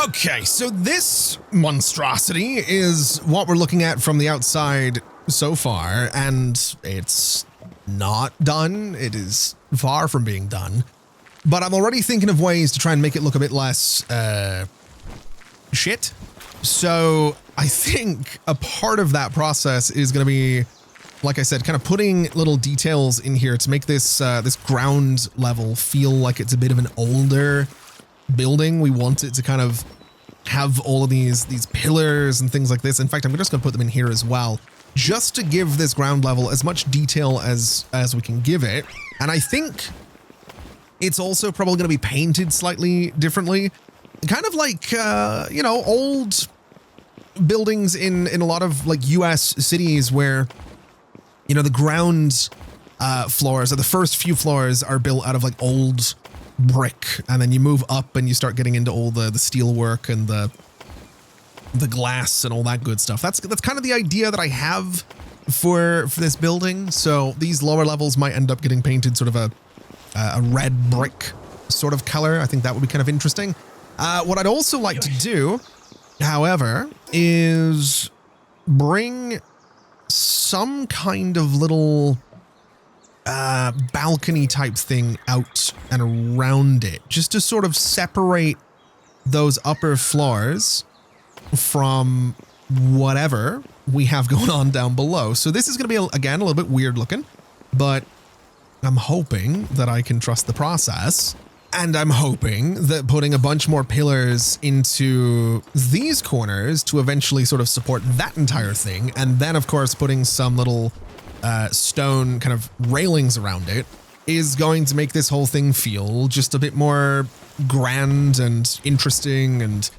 Okay, so this monstrosity is what we're looking at from the outside so far, and it's not done. It is far from being done, but I'm already thinking of ways to try and make it look a bit less shit. So I think a part of that process is going to be, like I said, kind of putting little details in here to make this this ground level feel like it's a bit of an older building. We want it to kind of have all of these pillars and things like this. In fact, I'm just going to put them in here as well, just to give this ground level as much detail as we can give it. And I think it's also probably going to be painted slightly differently, kind of like you know, old buildings in a lot of like US cities where, you know, the ground floors, or the first few floors, are built out of like old brick, and then you move up and you start getting into all the steel work and the glass and all that good stuff. That's kind of the idea that I have for this building. So these lower levels might end up getting painted sort of a red brick sort of color. I think that would be kind of interesting. What I'd also like to do, however, is bring some kind of little balcony type thing out and around it, just to sort of separate those upper floors from whatever we have going on down below. So this is going to be, again, a little bit weird looking, but I'm hoping that I can trust the process. And I'm hoping that putting a bunch more pillars into these corners to eventually sort of support that entire thing, and then of course putting some little stone kind of railings around it, is going to make this whole thing feel just a bit more grand and interesting and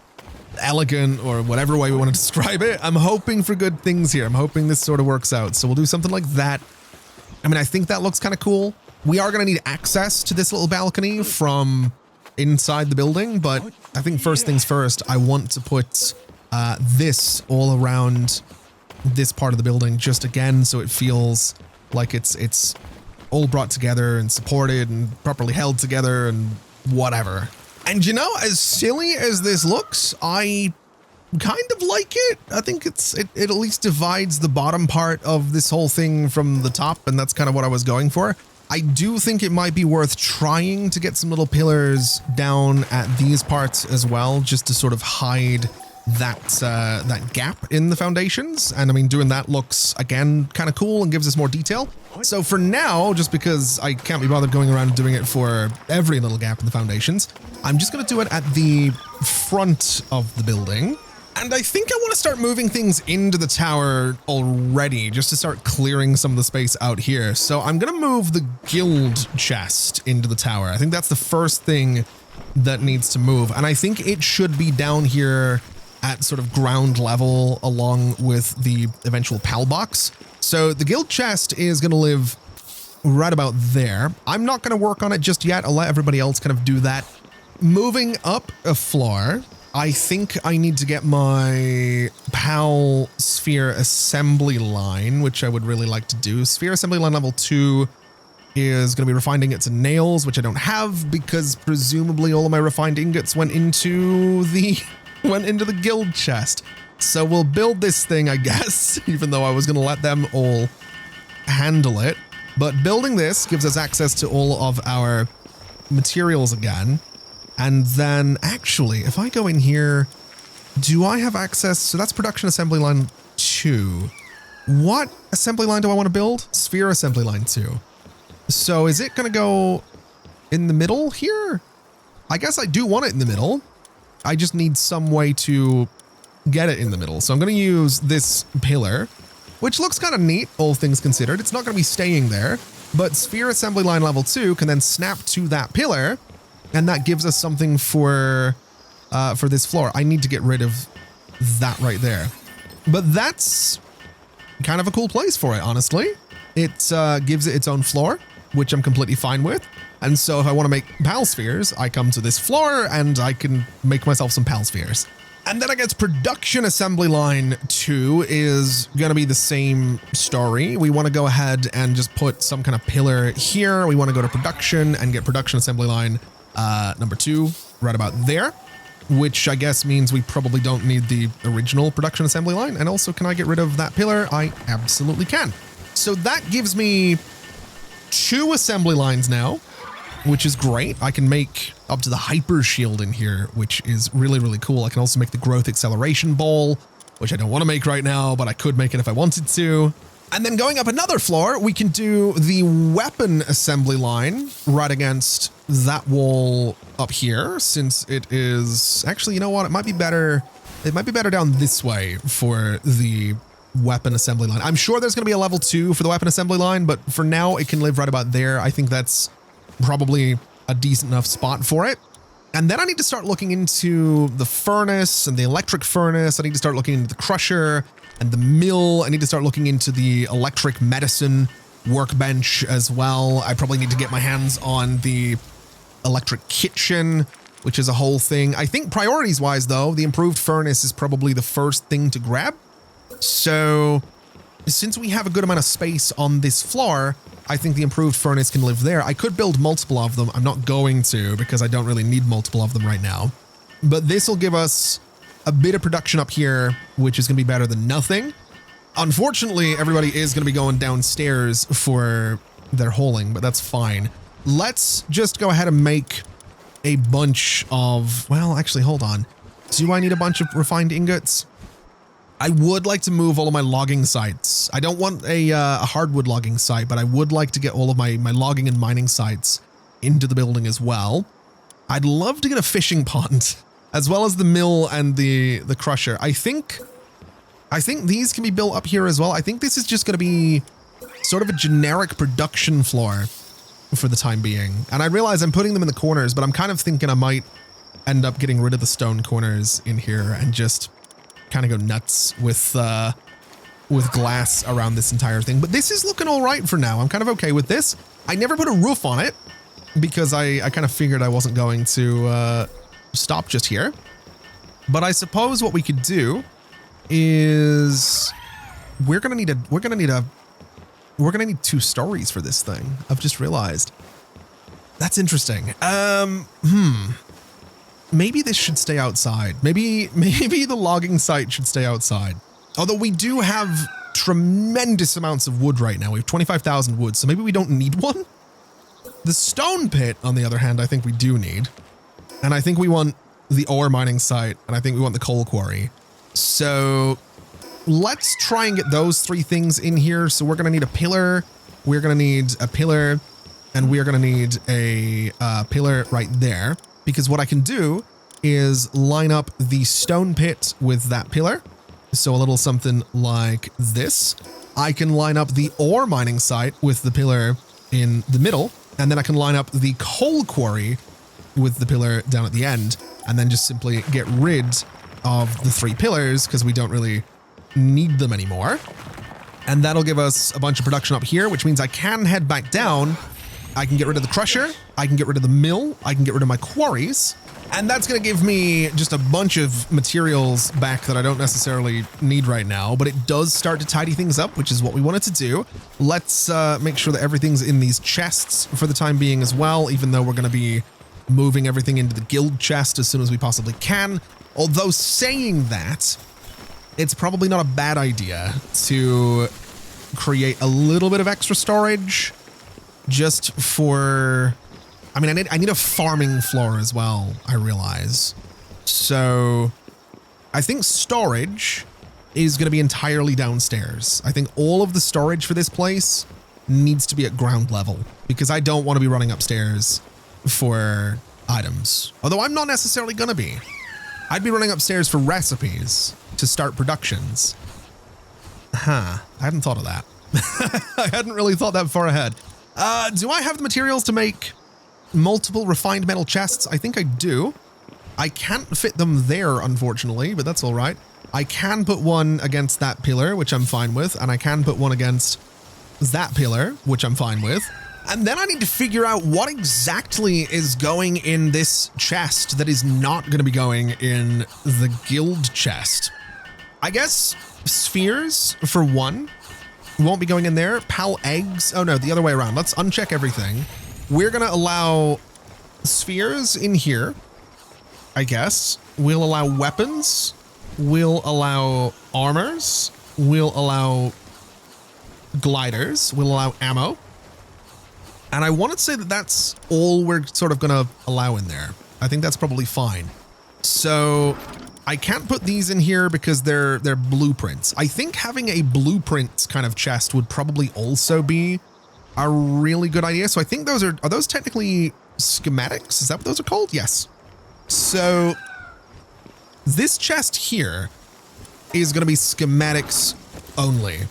elegant, or whatever way we want to describe it. I'm hoping for good things here. I'm hoping this sort of works out. So we'll do something like that. I mean, I think that looks kind of cool. We are going to need access to this little balcony from inside the building, but I think first things first, I want to put this all around this part of the building, just again, so it feels like it's all brought together and supported and properly held together and whatever. And you know, as silly as this looks, I kind of like it. I think it at least divides the bottom part of this whole thing from the top, and that's kind of what I was going for. I do think it might be worth trying to get some little pillars down at these parts as well, just to sort of hide that gap in the foundations. And I mean, doing that looks, again, kind of cool and gives us more detail. So for now, just because I can't be bothered going around and doing it for every little gap in the foundations, I'm just going to do it at the front of the building. And I think I want to start moving things into the tower already, just to start clearing some of the space out here. So I'm going to move the guild chest into the tower. I think that's the first thing that needs to move. And I think it should be down here at sort of ground level along with the eventual PAL box. So the guild chest is going to live right about there. I'm not going to work on it just yet. I'll let everybody else kind of do that. Moving up a floor, I think I need to get my PAL sphere assembly line, which I would really like to do. Sphere assembly line level 2 is going to be refined ingots and nails, which I don't have because presumably all of my refined ingots went into the guild chest. So we'll build this thing, I guess, even though I was going to let them all handle it. But building this gives us access to all of our materials again. And then actually, if I go in here, do I have access? So that's production assembly line 2. What assembly line do I want to build? Sphere assembly line 2. So is it going to go in the middle here? I guess I do want it in the middle. I just need some way to get it in the middle. So I'm going to use this pillar, which looks kind of neat, all things considered. It's not going to be staying there, but sphere assembly line level 2 can then snap to that pillar, and that gives us something for this floor. I need to get rid of that right there. But that's kind of a cool place for it, honestly. It gives it its own floor, which I'm completely fine with. And so if I want to make pal spheres, I come to this floor and I can make myself some pal spheres. And then I guess production assembly line 2 is going to be the same story. We want to go ahead and just put some kind of pillar here. We want to go to production and get production assembly line number 2 right about there, which I guess means we probably don't need the original production assembly line. And also, can I get rid of that pillar? I absolutely can. So that gives me 2 assembly lines now, which is great. I can make up to the hyper shield in here, which is really, really cool. I can also make the growth acceleration ball, which I don't want to make right now, but I could make it if I wanted to. And then going up another floor, we can do the weapon assembly line right against that wall up here, since it is actually, you know what? It might be better. It might be better down this way for the weapon assembly line. I'm sure there's going to be a level 2 for the weapon assembly line, but for now it can live right about there. I think that's probably a decent enough spot for it. And then I need to start looking into the furnace and the electric furnace. I need to start looking into the crusher and the mill. I need to start looking into the electric medicine workbench as well. I probably need to get my hands on the electric kitchen, which is a whole thing. I think priorities wise though, the improved furnace is probably the first thing to grab. So since we have a good amount of space on this floor, I think the improved furnace can live there. I could build multiple of them. I'm not going to because I don't really need multiple of them right now. But this will give us a bit of production up here, which is going to be better than nothing. Unfortunately, everybody is going to be going downstairs for their hauling, but that's fine. Let's just go ahead and make a bunch of, well, actually, hold on. Do I need a bunch of refined ingots? I would like to move all of my logging sites. I don't want a hardwood logging site, but I would like to get all of my logging and mining sites into the building as well. I'd love to get a fishing pond, as well as the mill and the crusher. I think these can be built up here as well. I think this is just going to be sort of a generic production floor for the time being. And I realize I'm putting them in the corners, but I'm kind of thinking I might end up getting rid of the stone corners in here and just kind of go nuts with glass around this entire thing. But this is looking all right for now. I'm kind of okay with this. I never put a roof on it because I kind of figured I wasn't going to stop just here. But I suppose what we could do is we're gonna need 2 stories for this thing. I've just realized. That's interesting. Maybe this should stay outside. Maybe the logging site should stay outside. Although we do have tremendous amounts of wood right now. We have 25,000 wood, so maybe we don't need one. The stone pit, on the other hand, I think we do need. And I think we want the ore mining site, and I think we want the coal quarry. So let's try and get those 3 things in here. So we're going to need a pillar. We're going to need a pillar, and we're going to need a pillar right there. Because what I can do is line up the stone pit with that pillar. So a little something like this. I can line up the ore mining site with the pillar in the middle. And then I can line up the coal quarry with the pillar down at the end. And then just simply get rid of the 3 pillars because we don't really need them anymore. And that'll give us a bunch of production up here, which means I can head back down. I can get rid of the crusher, I can get rid of the mill, I can get rid of my quarries, and that's going to give me just a bunch of materials back that I don't necessarily need right now, but it does start to tidy things up, which is what we wanted to do. Let's make sure that everything's in these chests for the time being as well, even though we're going to be moving everything into the guild chest as soon as we possibly can. Although saying that, it's probably not a bad idea to create a little bit of extra storage just for, I mean, I need a farming floor as well, I realize. So I think storage is going to be entirely downstairs. I think all of the storage for this place needs to be at ground level because I don't want to be running upstairs for items. Although I'm not necessarily going to be. I'd be running upstairs for recipes to start productions. Huh, I hadn't thought of that. I hadn't really thought that far ahead. Do I have the materials to make multiple refined metal chests? I think I do. I can't fit them there, unfortunately, but that's all right. I can put one against that pillar, which I'm fine with, and I can put one against that pillar, which I'm fine with. And then I need to figure out what exactly is going in this chest that is not going to be going in the guild chest. I guess spheres, for one, won't be going in there. Pal eggs. Oh no, the other way around. Let's uncheck everything. We're going to allow spheres in here, I guess. We'll allow weapons. We'll allow armors. We'll allow gliders. We'll allow ammo. And I want to say that that's all we're sort of going to allow in there. I think that's probably fine. So I can't put these in here because they're blueprints. I think having a blueprint kind of chest would probably also be a really good idea. So I think those are those technically schematics? Is that what those are called? Yes. So this chest here is going to be schematics only.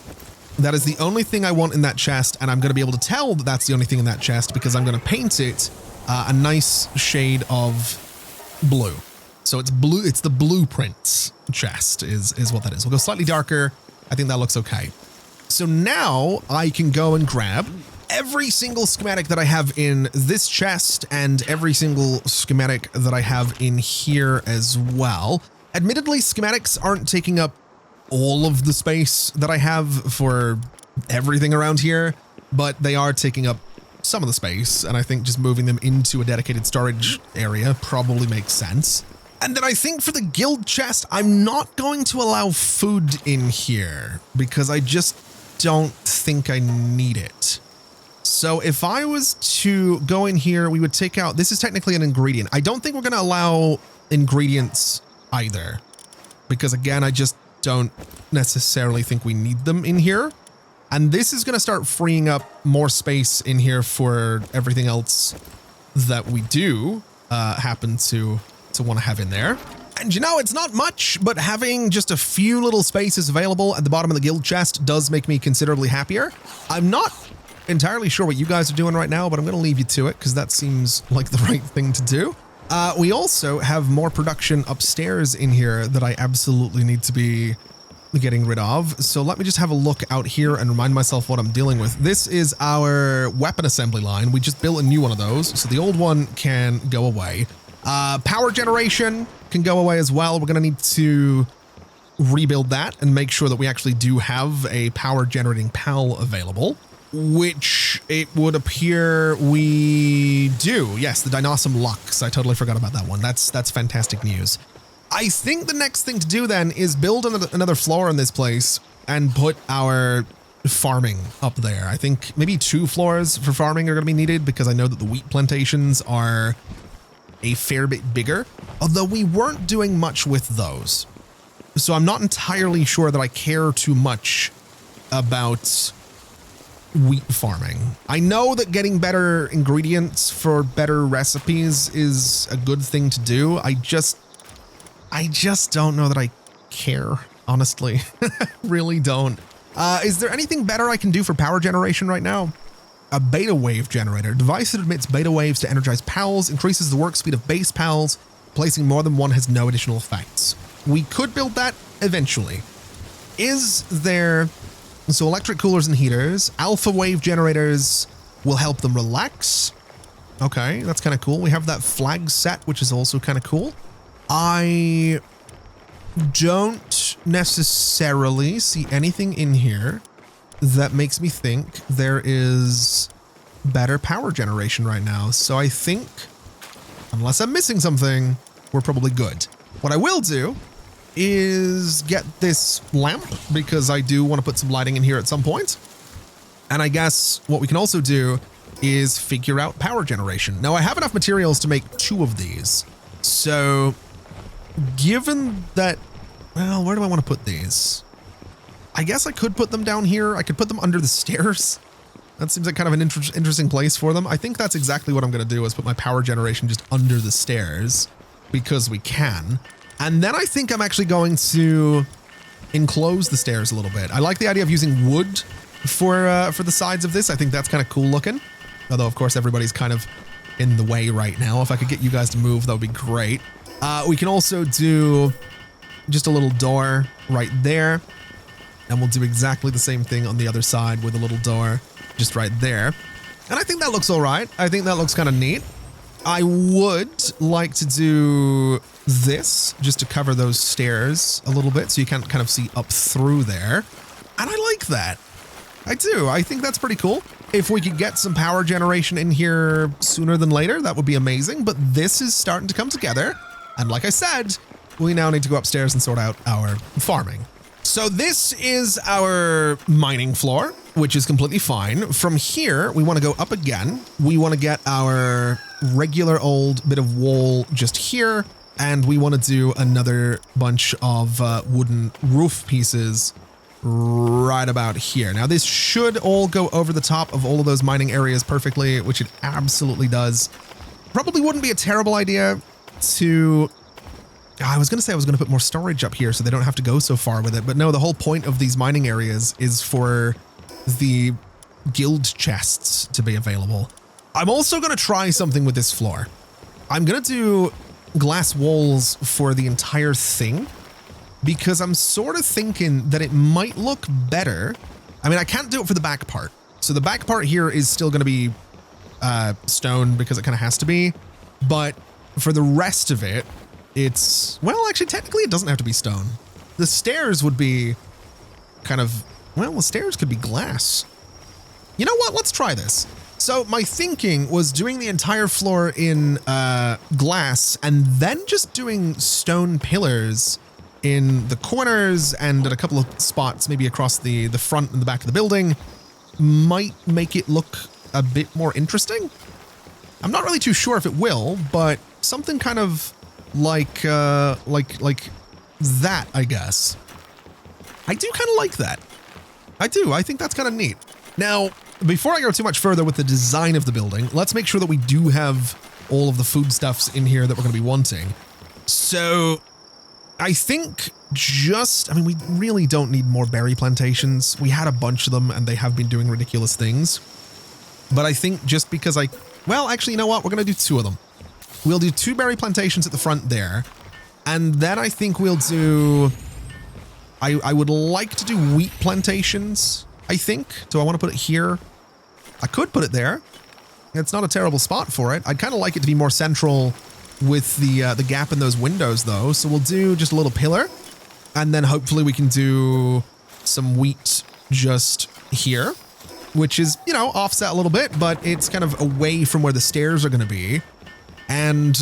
That is the only thing I want in that chest, and I'm going to be able to tell that that's the only thing in that chest because I'm going to paint it a nice shade of blue. So it's blue. It's the blueprints chest is what that is. We'll go slightly darker. I think that looks okay. So now I can go and grab every single schematic that I have in this chest and every single schematic that I have in here as well. Admittedly, schematics aren't taking up all of the space that I have for everything around here, but they are taking up some of the space, and I think just moving them into a dedicated storage area probably makes sense. And then I think for the guild chest, I'm not going to allow food in here because I just don't think I need it. So if I was to go in here, we would take out, this is technically an ingredient. I don't think we're going to allow ingredients either because again, I just don't necessarily think we need them in here. And this is going to start freeing up more space in here for everything else that we do happen to want to have in there. And you know, it's not much, but having just a few little spaces available at the bottom of the guild chest does make me considerably happier. I'm not entirely sure what you guys are doing right now, but I'm going to leave you to it because that seems like the right thing to do. We also have more production upstairs in here that I absolutely need to be getting rid of. So let me just have a look out here and remind myself what I'm dealing with. This is our weapon assembly line. We just built a new one of those, so the old one can go away. Power generation can go away as well. We're going to need to rebuild that and make sure that we actually do have a power generating PAL available, which it would appear we do. Yes, the 𝗓𝗏𝗡𝗏. I totally forgot about that one. That's fantastic news. I think the next thing to do then is build another floor in this place and put our farming up there. I think maybe 2 floors for farming are going to be needed because I know that the wheat plantations are a fair bit bigger, although we weren't doing much with those. So I'm not entirely sure that I care too much about wheat farming. I know that getting better ingredients for better recipes is a good thing to do. I just don't know that I care, honestly. Really don't. Is there anything better I can do for power generation right now? A beta wave generator. Device that emits beta waves to energize PALs, increases the work speed of base PALs. Placing more than one has no additional effects. We could build that eventually. Is there... So electric coolers and heaters. Alpha wave generators will help them relax. Okay, that's kind of cool. We have that flag set, which is also kind of cool. I don't necessarily see anything in here that makes me think there is better power generation right now. So I think, unless I'm missing something, we're probably good. What I will do is get this lamp because I do want to put some lighting in here at some point. And I guess what we can also do is figure out power generation. Now I have enough materials to make 2 of these. So given that, well, where do I want to put these? I guess I could put them down here. I could put them under the stairs. That seems like kind of an interesting place for them. I think that's exactly what I'm going to do is put my power generation just under the stairs because we can. And then I think I'm actually going to enclose the stairs a little bit. I like the idea of using wood for the sides of this. I think that's kind of cool looking. Although, of course, everybody's kind of in the way right now. If I could get you guys to move, that would be great. We can also do just a little door right there. And we'll do exactly the same thing on the other side with a little door just right there. And I think that looks all right. I think that looks kind of neat. I would like to do this just to cover those stairs a little bit so you can kind of see up through there. And I like that. I do. I think that's pretty cool. If we could get some power generation in here sooner than later, that would be amazing. But this is starting to come together. And like I said, we now need to go upstairs and sort out our farming. So this is our mining floor, which is completely fine. From here, we want to go up again. We want to get our regular old bit of wall just here. And we want to do another bunch of wooden roof pieces right about here. Now, this should all go over the top of all of those mining areas perfectly, which it absolutely does. Probably wouldn't be a terrible idea to... I was going to say I was going to put more storage up here so they don't have to go so far with it. But no, the whole point of these mining areas is for the guild chests to be available. I'm also going to try something with this floor. I'm going to do glass walls for the entire thing because I'm sort of thinking that it might look better. I mean, I can't do it for the back part. So the back part here is still going to be stone because it kind of has to be. But for the rest of it, it's, well, actually, technically it doesn't have to be stone. The stairs would be kind of, well, the stairs could be glass. You know what? Let's try this. So my thinking was doing the entire floor in glass and then just doing stone pillars in the corners and at a couple of spots, maybe across the front and the back of the building, might make it look a bit more interesting. I'm not really too sure if it will, but something kind of like that, I guess. I do kind of like that. I do. I think that's kind of neat. Now, before I go too much further with the design of the building, let's make sure that we do have all of the foodstuffs in here that we're going to be wanting. So I think I mean, we really don't need more berry plantations. We had a bunch of them and they have been doing ridiculous things. But I think just because well, actually, you know what? We're going to do 2 of them. We'll do 2 berry plantations at the front there. And then I think we'll do, I would like to do wheat plantations, I think. Do I want to put it here? I could put it there. It's not a terrible spot for it. I'd kind of like it to be more central with the gap in those windows though. So we'll do just a little pillar and then hopefully we can do some wheat just here, which is, you know, offset a little bit, but it's kind of away from where the stairs are going to be. And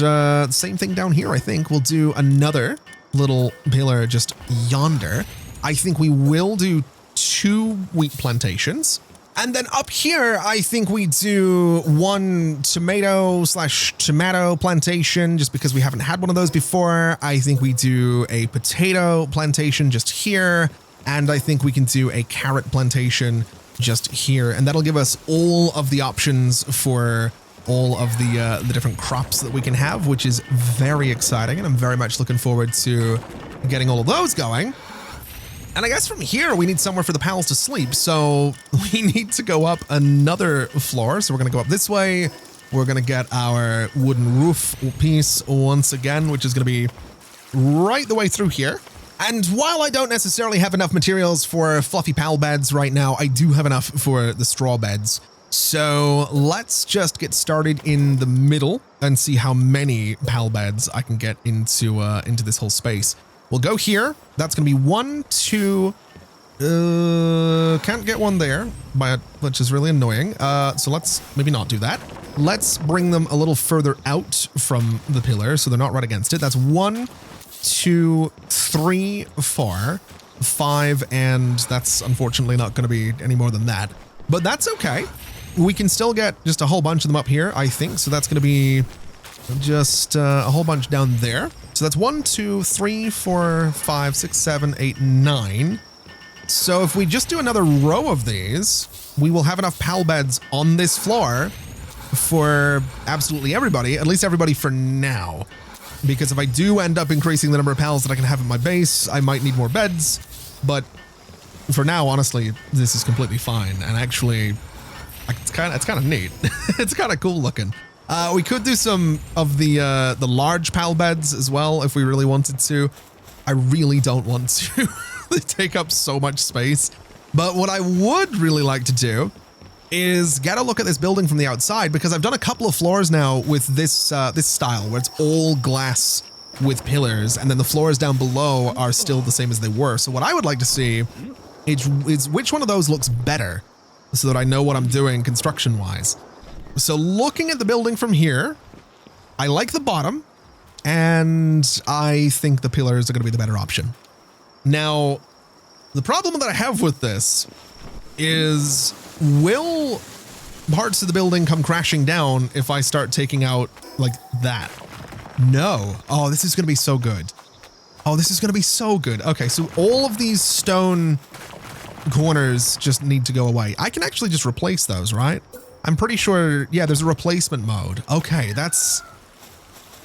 same thing down here, I think. We'll do another little pillar just yonder. I think we will do 2 wheat plantations. And then up here, I think we do 1 tomato/tomato plantation, just because we haven't had one of those before. I think we do a potato plantation just here. And I think we can do a carrot plantation just here. And that'll give us all of the options for all of the different crops that we can have, which is very exciting. And I'm very much looking forward to getting all of those going. And I guess from here, we need somewhere for the pals to sleep. So we need to go up another floor. So we're going to go up this way. We're going to get our wooden roof piece once again, which is going to be right the way through here. And while I don't necessarily have enough materials for fluffy pal beds right now, I do have enough for the straw beds. So let's just get started in the middle and see how many pal beds I can get into this whole space. We'll go here. That's going to be 1, 2. Can't get one there, which is really annoying. So let's maybe not do that. Let's bring them a little further out from the pillar so they're not right against it. That's 1, 2, 3, 4, 5, and that's unfortunately not going to be any more than that. But that's okay. We can still get just a whole bunch of them up here, I think. So that's going to be just a whole bunch down there. So that's 1, 2, 3, 4, 5, 6, 7, 8, 9. So if we just do another row of these, we will have enough pal beds on this floor for absolutely everybody, at least everybody for now. because if I do end up increasing the number of pals that I can have in my base, I might need more beds. But for now, honestly, this is completely fine. And actually, it's kind of neat. It's kind of cool looking. We could do some of the large pal beds as well if we really wanted to. I really don't want to. They take up so much space. But what I would really like to do is get a look at this building from the outside, because I've done a couple of floors now with this this style where it's all glass with pillars, and then the floors down below are still the same as they were. So what I would like to see is which one of those looks better, so that I know what I'm doing construction-wise. So looking at the building from here, I like the bottom, and I think the pillars are going to be the better option. Now, the problem that I have with this is, will parts of the building come crashing down if I start taking out like that? No. Oh, this is going to be so good. Oh, this is going to be so good. Okay, so all of these stone corners just need to go away. I can actually just replace those, right? I'm pretty sure, yeah, there's a replacement mode. Okay, that's...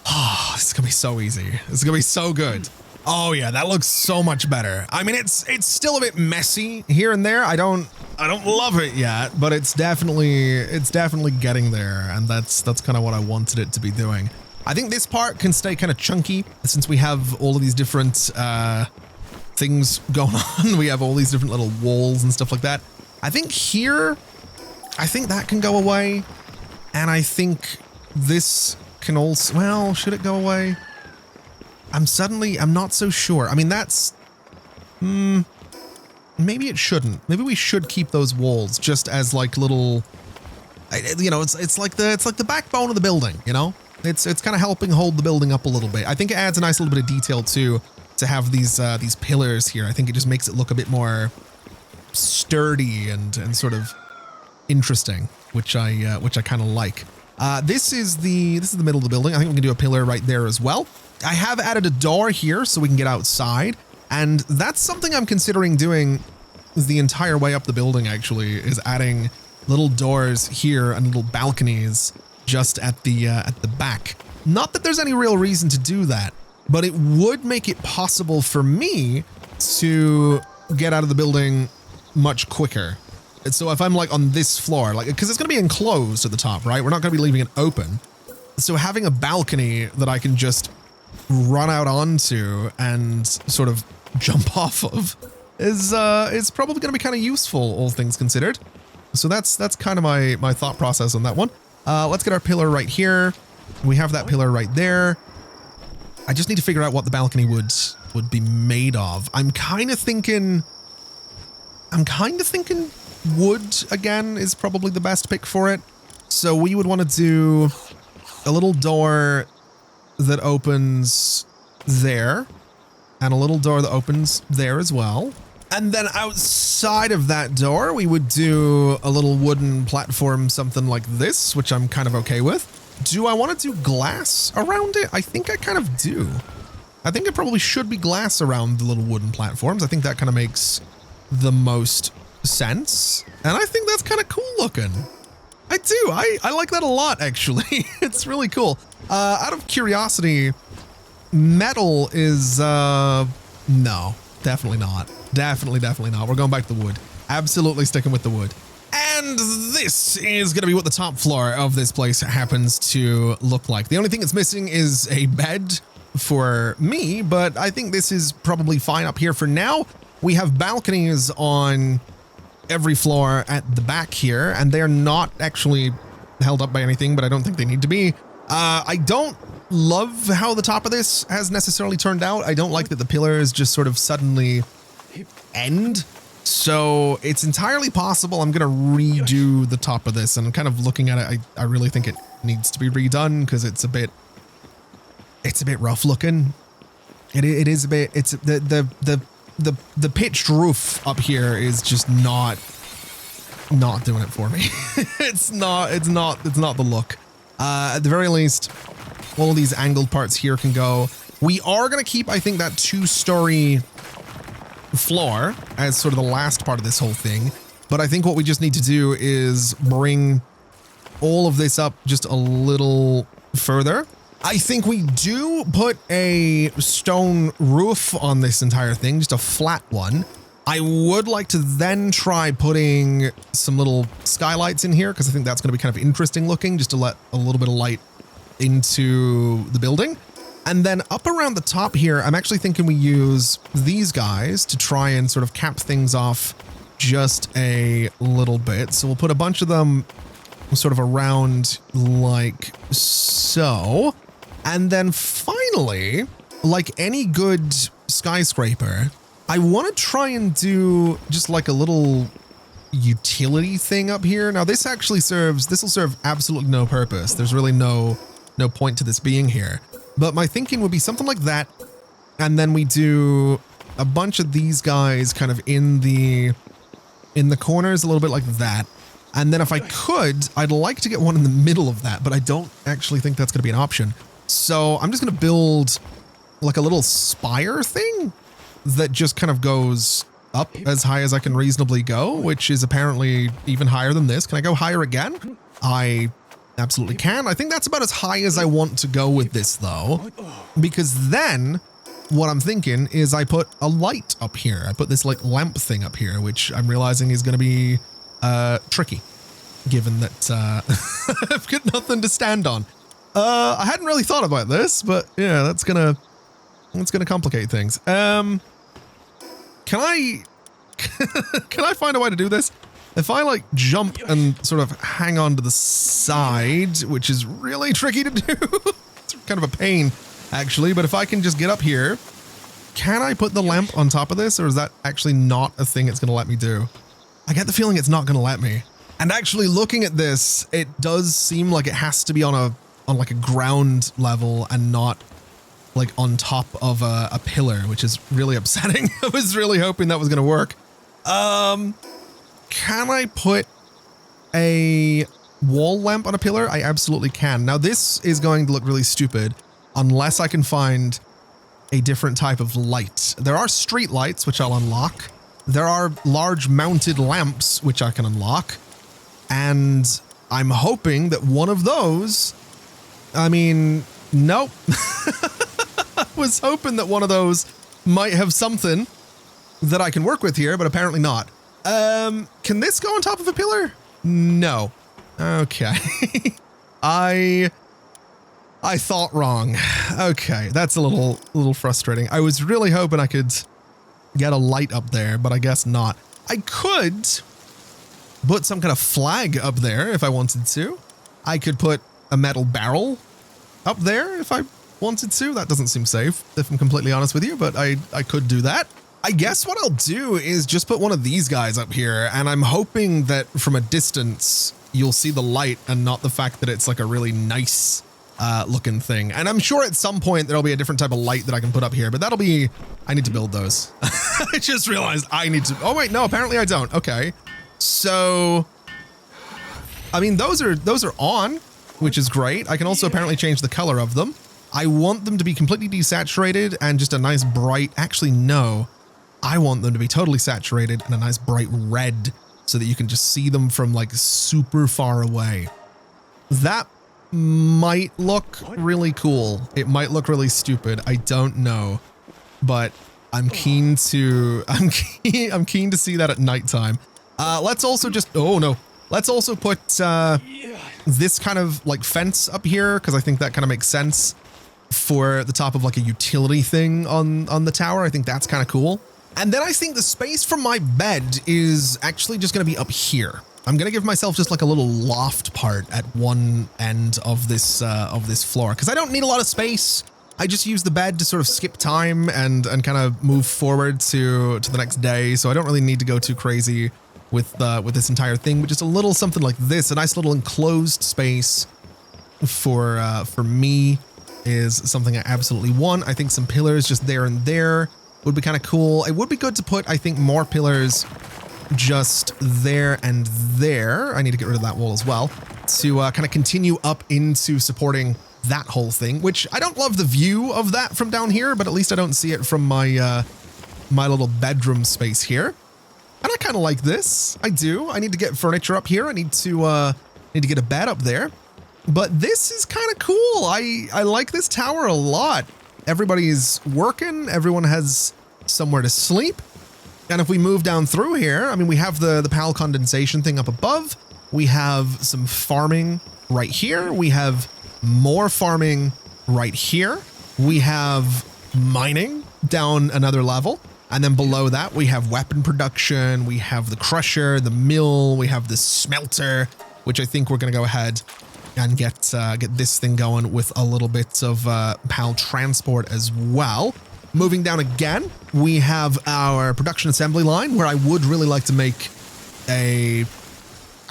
Oh, this is going to be so easy. This is going to be so good. Oh yeah, that looks so much better. I mean, it's still a bit messy here and there. I don't love it yet, but it's definitely getting there, and that's kind of what I wanted it to be doing. I think this part can stay kind of chunky since we have all of these different things going on. We have all these different little walls and stuff like that. I think here, I think that can go away, and I think this can also, well, should it go away? I'm not so sure. I mean, that's, maybe it shouldn't. Maybe we should keep those walls just as like little, you know, it's like the backbone of the building, you know? It's kind of helping hold the building up a little bit. I think it adds a nice little bit of detail too, to have these pillars here. I think it just makes it look a bit more sturdy and sort of interesting, which I kind of like. This is the middle of the building. I think we can do a pillar right there as well. I have added a door here so we can get outside, and that's something I'm considering doing the entire way up the building, actually, is adding little doors here and little balconies just at the back. Not that there's any real reason to do that, but it would make it possible for me to get out of the building much quicker. And so if I'm like on this floor, like, because it's going to be enclosed at the top, right? We're not going to be leaving it open. So having a balcony that I can just run out onto and sort of jump off of is probably going to be kind of useful, all things considered. So that's kind of my thought process on that one. Let's get our pillar right here. We have that pillar right there. I just need to figure out what the balcony would be made of. I'm kind of thinking wood again is probably the best pick for it. So we would want to do a little door that opens there, and a little door that opens there as well. And then outside of that door, we would do a little wooden platform, something like this, which I'm kind of okay with. Do I want to do glass around it? I think I kind of do. I think it probably should be glass around the little wooden platforms. I think that kind of makes the most sense. And I think that's kind of cool looking. I do. I like that a lot, actually. It's really cool. Out of curiosity, metal is, no, definitely not. Definitely not. We're going back to the wood. Absolutely sticking with the wood. And this is going to be what the top floor of this place happens to look like. The only thing that's missing is a bed for me, but I think this is probably fine up here for now. We have balconies on every floor at the back here, and they're not actually held up by anything, but I don't think they need to be. I don't love how the top of this has necessarily turned out. I don't like that the pillars just sort of suddenly end. So it's entirely possible I'm going to redo the top of this, and I'm kind of looking at it. I really think it needs to be redone because it's a bit rough looking. It is a bit, it's the pitched roof up here is just not doing it for me. It's not the look. At the very least, all of these angled parts here can go. We are going to keep, I think, that 2-story floor as sort of the last part of this whole thing. But I think what we just need to do is bring all of this up just a little further. I think we do put a stone roof on this entire thing, just a flat one. I would like to then try putting some little skylights in here because I think that's going to be kind of interesting looking, just to let a little bit of light into the building. And then up around the top here, I'm actually thinking we use these guys to try and sort of cap things off just a little bit. So we'll put a bunch of them sort of around like so. And then finally, like any good skyscraper, I want to try and do just like a little utility thing up here. Now this actually this will serve absolutely no purpose. There's really no point to this being here. But my thinking would be something like that. And then we do a bunch of these guys kind of in the corners, a little bit like that. And then if I could, I'd like to get one in the middle of that, but I don't actually think that's going to be an option. So I'm just going to build like a little spire thing that just kind of goes up as high as I can reasonably go, which is apparently even higher than this. Can I go higher again? I absolutely can. I think that's about as high as I want to go with this though, because then what I'm thinking is I put a light up here. I put this like lamp thing up here, which I'm realizing is going to be tricky given that I've got nothing to stand on. I hadn't really thought about this, but yeah, that's gonna complicate things. Can I find a way to do this? If I like jump and sort of hang on to the side, which is really tricky to do, it's kind of a pain actually, but if I can just get up here, can I put the lamp on top of this, or is that actually not a thing it's gonna let me do? I get the feeling it's not gonna let me. And actually looking at this, it does seem like it has to be on like a ground level and not like on top of a pillar, which is really upsetting. I was really hoping that was going to work. Can I put a wall lamp on a pillar? I absolutely can. Now this is going to look really stupid unless I can find a different type of light. There are street lights, which I'll unlock. There are large mounted lamps, which I can unlock. And I'm hoping that one of those, I mean, nope. I was hoping that one of those might have something that I can work with here, but apparently not. Can this go on top of a pillar? No. Okay. I thought wrong. Okay, that's a little frustrating. I was really hoping I could get a light up there, but I guess not. I could put some kind of flag up there if I wanted to. I could put a metal barrel up there if I wanted to. That doesn't seem safe, if I'm completely honest with you, but I could do that. I guess what I'll do is just put one of these guys up here, and I'm hoping that from a distance you'll see the light and not the fact that it's like a really nice looking thing. And I'm sure at some point there'll be a different type of light that I can put up here, but that'll be, I need to build those. I just realized I need to, oh wait, no, apparently I don't. Okay. So, I mean, those are on, which is great. I can also apparently change the color of them. I want them to be completely desaturated and just a nice bright, actually no, I want them to be totally saturated and a nice bright red so that you can just see them from like super far away. That might look really cool. It might look really stupid. I don't know, but I'm keen to, I'm keen to see that at nighttime. Let's also just, oh no, let's also put this kind of like fence up here, because I think that kind of makes sense for the top of like a utility thing on the tower. I think that's kind of cool. And then I think the space for my bed is actually just going to be up here. I'm going to give myself just like a little loft part at one end of this floor, because I don't need a lot of space. I just use the bed to sort of skip time and kind of move forward to the next day. So I don't really need to go too crazy with this entire thing, but just a little something like this, a nice little enclosed space for me is something I absolutely want. I think some pillars just there and there would be kind of cool. It would be good to put, I think, more pillars just there and there. I need to get rid of that wall as well to kind of continue up into supporting that whole thing, which I don't love the view of that from down here, but at least I don't see it from my my little bedroom space here. And I kind of like this. I do. I need to get furniture up here. I need to get a bed up there. But this is kind of cool. I like this tower a lot. Everybody's working. Everyone has somewhere to sleep. And if we move down through here, I mean, we have the PAL condensation thing up above. We have some farming right here. We have more farming right here. We have mining down another level. And then below that, we have weapon production. We have the crusher, the mill. We have the smelter, which I think we're going to go ahead and get this thing going with a little bit of PAL transport as well. Moving down again, we have our production assembly line where I would really like to make a...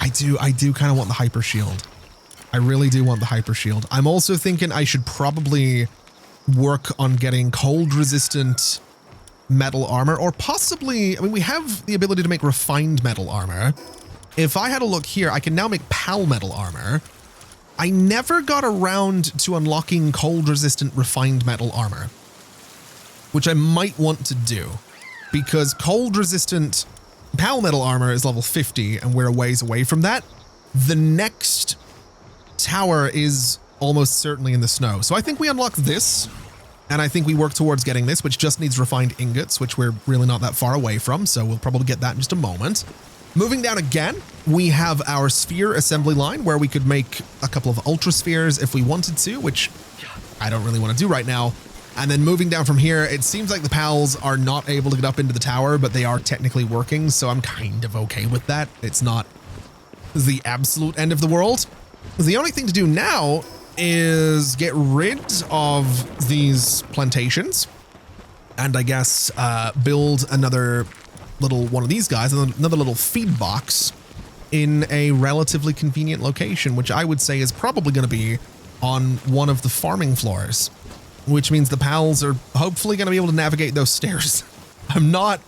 I do kind of want the hyper shield. I really do want the hyper shield. I'm also thinking I should probably work on getting cold resistant metal armor, or possibly, I mean, we have the ability to make refined metal armor. If I had a look here, I can now make PAL metal armor. I never got around to unlocking cold resistant refined metal armor, which I might want to do, because cold resistant PAL metal armor is level 50 and we're a ways away from that. The next tower is almost certainly in the snow. So I think we unlock this, and I think we work towards getting this, which just needs refined ingots, which we're really not that far away from. So we'll probably get that in just a moment. Moving down again, we have our sphere assembly line where we could make a couple of ultra spheres if we wanted to, which I don't really want to do right now. And then moving down from here, it seems like the PALs are not able to get up into the tower, but they are technically working, so I'm kind of okay with that. It's not the absolute end of the world. The only thing to do now is get rid of these plantations and I guess build another little one of these guys, another little feed box in a relatively convenient location, which I would say is probably going to be on one of the farming floors, which means the PALs are hopefully going to be able to navigate those stairs. I'm not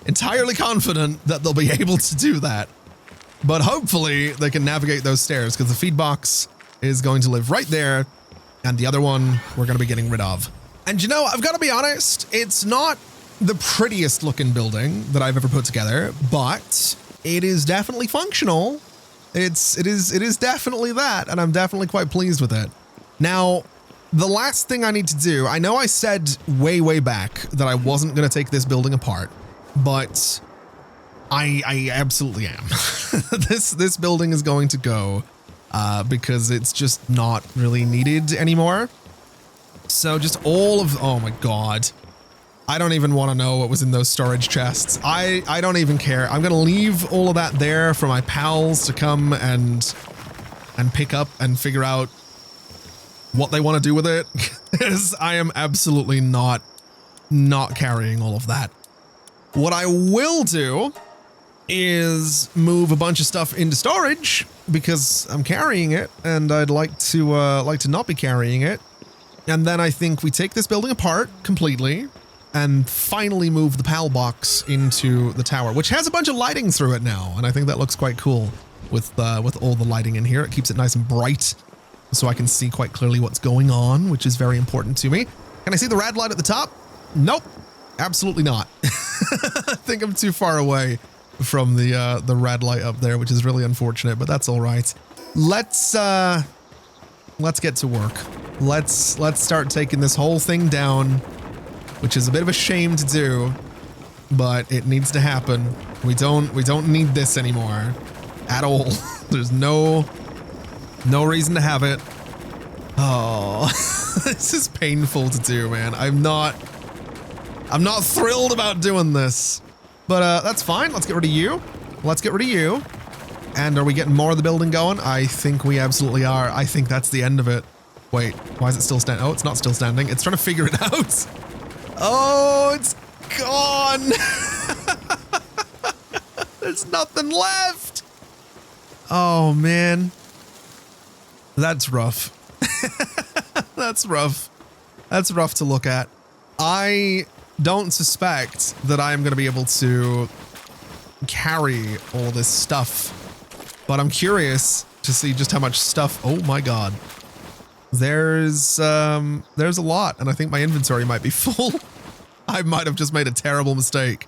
entirely confident that they'll be able to do that, but hopefully they can navigate those stairs, because the feed box is going to live right there, and the other one we're going to be getting rid of. And you know, I've got to be honest, it's not the prettiest looking building that I've ever put together, but it is definitely functional. It is definitely that, and I'm definitely quite pleased with it. Now, the last thing I need to do, I know I said way back that I wasn't going to take this building apart, but I absolutely am. This building is going to go because it's just not really needed anymore. So just all of, oh my God. I don't even want to know what was in those storage chests. I don't even care. I'm going to leave all of that there for my pals to come and pick up and figure out what they want to do with it. Because I am absolutely not carrying all of that. What I will do is move a bunch of stuff into storage because I'm carrying it and I'd like to not be carrying it. And then I think we take this building apart completely and finally move the PAL box into the tower, which has a bunch of lighting through it now. And I think that looks quite cool with all the lighting in here. It keeps it nice and bright so I can see quite clearly what's going on, which is very important to me. Can I see the rad light at the top? Nope, absolutely not. I think I'm too far away from the rad light up there, which is really unfortunate, but that's all right. Let's get to work. Let's start taking this whole thing down, which is a bit of a shame to do, but it needs to happen. We don't need this anymore at all. There's no reason to have it. Oh, this is painful to do, man. I'm not thrilled about doing this, but that's fine. Let's get rid of you. Let's get rid of you. And are we getting more of the building going? I think we absolutely are. I think that's the end of it. Wait, why is it still standing? Oh, it's not still standing. It's trying to figure it out. Oh, it's gone. There's nothing left. Oh, man. That's rough. That's rough. That's rough to look at. I don't suspect that I am going to be able to carry all this stuff, but I'm curious to see just how much stuff. Oh my God. There's a lot, and I think my inventory might be full. I might have just made a terrible mistake.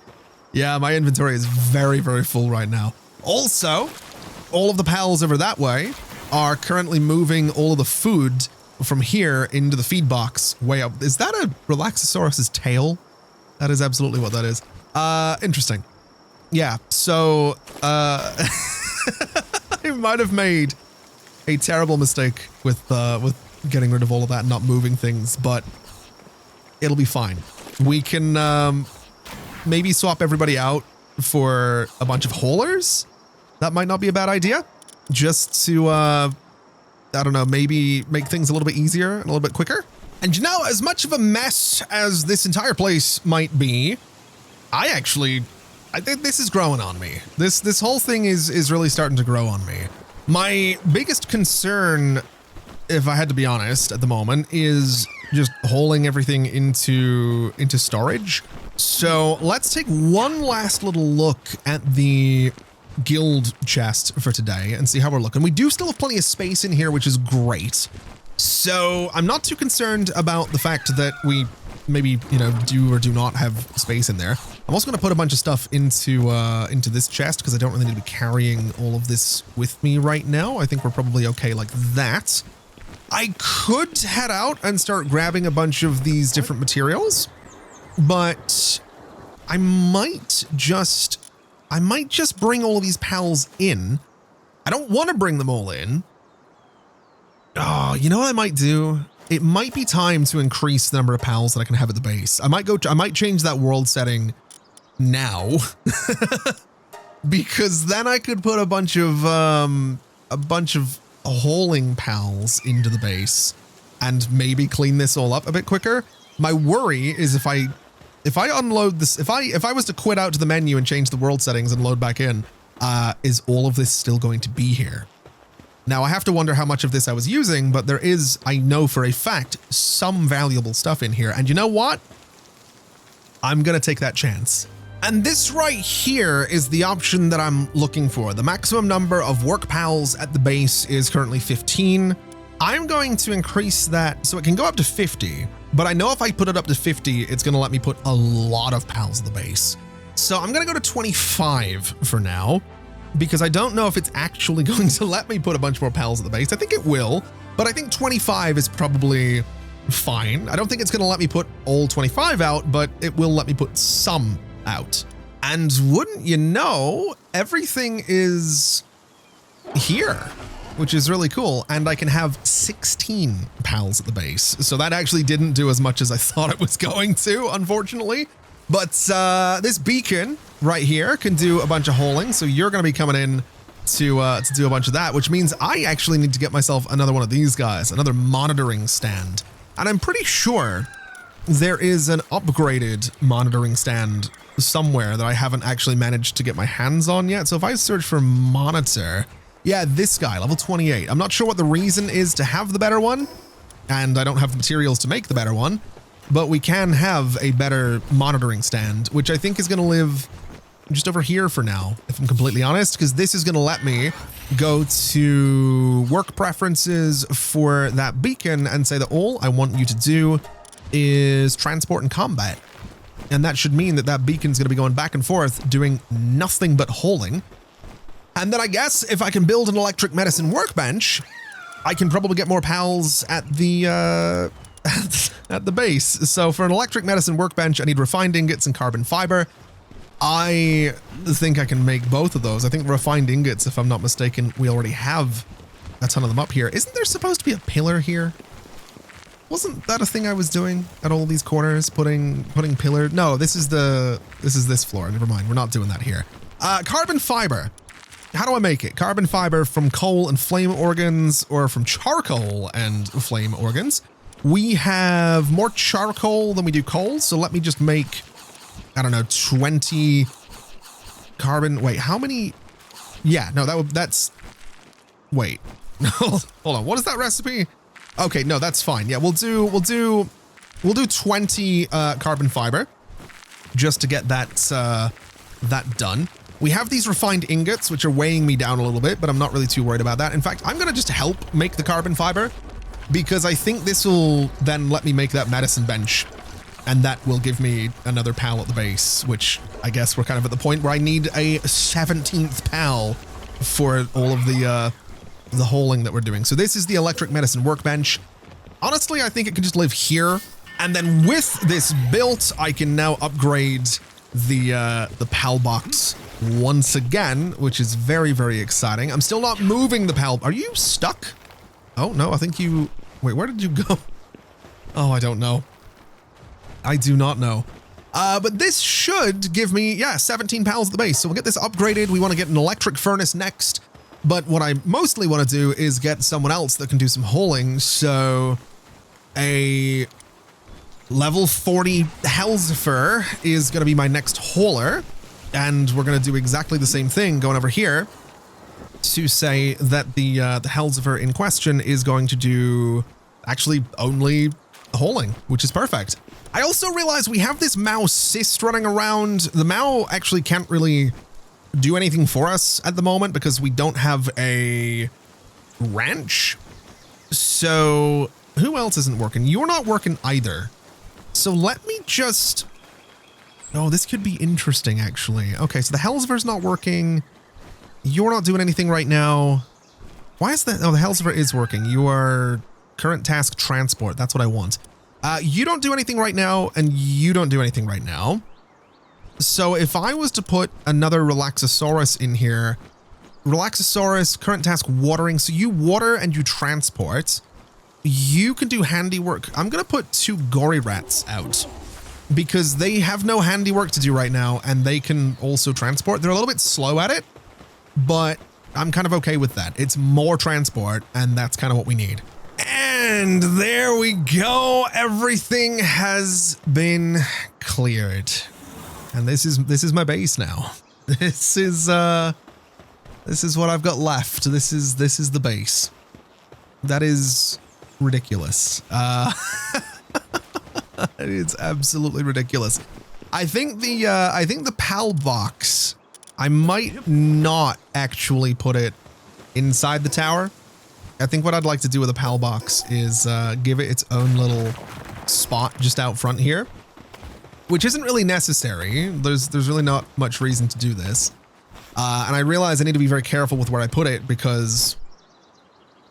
Yeah, my inventory is very full right now. Also, all of the pals over that way are currently moving all of the food from here into the feed box way up. Is that a Relaxosaurus's tail? That is absolutely what that is. Interesting. Yeah, so I might have made a terrible mistake with getting rid of all of that and not moving things, but it'll be fine. We can maybe swap everybody out for a bunch of haulers. That might not be a bad idea. Just to, I don't know, maybe make things a little bit easier and a little bit quicker. And you know, as much of a mess as this entire place might be, I think this is growing on me. This whole thing is really starting to grow on me. My biggest concern, if I had to be honest at the moment, is just hauling everything into storage. So let's take one last little look at the guild chest for today and see how we're looking. We do still have plenty of space in here, which is great. So I'm not too concerned about the fact that we maybe, you know, do or do not have space in there. I'm also going to put a bunch of stuff into this chest because I don't really need to be carrying all of this with me right now. I think we're probably okay like that. I could head out and start grabbing a bunch of these different materials, but I might just bring all of these pals in. I don't want to bring them all in. Oh, you know what I might do? It might be time to increase the number of pals that I can have at the base. I might change that world setting now because then I could put a bunch of hauling pals into the base and maybe clean this all up a bit quicker. My worry is if I unload this, if I was to quit out to the menu and change the world settings and load back in, is all of this still going to be here? Now I have to wonder how much of this I was using, but there is, I know for a fact, some valuable stuff in here. And you know what? I'm going to take that chance. And this right here is the option that I'm looking for. The maximum number of work pals at the base is currently 15. I'm going to increase that so it can go up to 50, but I know if I put it up to 50, it's going to let me put a lot of pals at the base. So I'm going to go to 25 for now, because I don't know if it's actually going to let me put a bunch more pals at the base. I think it will, but I think 25 is probably fine. I don't think it's going to let me put all 25 out, but it will let me put some out. And wouldn't you know, everything is here, which is really cool. And I can have 16 pals at the base. So that actually didn't do as much as I thought it was going to, unfortunately. But this beacon right here can do a bunch of hauling. So you're going to be coming in to do a bunch of that, which means I actually need to get myself another one of these guys, another monitoring stand. And I'm pretty sure there is an upgraded monitoring stand somewhere that I haven't actually managed to get my hands on yet. So if I search for monitor, yeah, this guy, level 28. I'm not sure what the reason is to have the better one, and I don't have the materials to make the better one, but we can have a better monitoring stand, which I think is going to live just over here for now, if I'm completely honest, because this is going to let me go to work preferences for that beacon and say that all I want you to do is transport and combat. And that should mean that that beacon's going to be going back and forth doing nothing but hauling. And then I guess if I can build an electric medicine workbench, I can probably get more pals at the at the base. So for an electric medicine workbench, I need refined ingots and carbon fiber. I think I can make both of those. I think refined ingots, if I'm not mistaken, we already have a ton of them up here. Isn't there supposed to be a pillar here? Wasn't that a thing I was doing at all these corners, putting pillar? No, this is this floor. Never mind. We're not doing that here. Carbon fiber. How do I make it? Carbon fiber from coal and flame organs, or from charcoal and flame organs. We have more charcoal than we do coal, so let me just make, I don't know, 20 carbon. Wait, how many? Yeah, no, that's, wait, hold on. What is that recipe? Okay, no, that's fine. Yeah, we'll do 20 carbon fiber just to get that that done. We have these refined ingots, which are weighing me down a little bit, but I'm not really too worried about that. In fact, I'm going to just help make the carbon fiber, because I think this will then let me make that medicine bench, and that will give me another pal at the base, which I guess we're kind of at the point where I need a 17th pal for all of the the holing that we're doing. So this is the electric medicine workbench. Honestly, I think it can just live here. And then with this built, I can now upgrade the PAL box once again, which is very, very exciting. I'm still not moving the PAL. Are you stuck? Oh, no, I think you... Wait, where did you go? Oh, I don't know. I do not know. But this should give me, 17 PALs at the base. So we'll get this upgraded. We want to get an electric furnace next. But what I mostly want to do is get someone else that can do some holing. So a level 40 𝗟𝗚𝗡𝗙 is going to be my next hauler. And we're going to do exactly the same thing going over here to say that the 𝗟𝗚𝗡𝗙 in question is going to do actually only holing, which is perfect. I also realized we have this 𝗟 cyst running around. The 𝗟 actually can't really do anything for us at the moment because we don't have a ranch. So who else isn't working? You're not working either. So let me just... Oh, this could be interesting, actually. Okay, so the 𝗟𝗚𝗡𝗙's not working. You're not doing anything right now. Why is that? Oh, the 𝗟𝗚𝗡𝗙 is working. You are current task transport. That's what I want. You don't do anything right now, and you don't do anything right now. So if I was to put another Relaxosaurus in here, Relaxosaurus, current task watering. So you water and you transport. You can do handiwork. I'm going to put 2 gory rats out because they have no handiwork to do right now, and they can also transport. They're a little bit slow at it, but I'm kind of okay with that. It's more transport, and that's kind of what we need. And there we go. Everything has been cleared. And this is my base now. This is what I've got left. This is the base. That is ridiculous. It's absolutely ridiculous. I think the PAL box, I might not actually put it inside the tower. I think what I'd like to do with a PAL box is give it its own little spot just out front here, which isn't really necessary. There's really not much reason to do this. And I realize I need to be very careful with where I put it because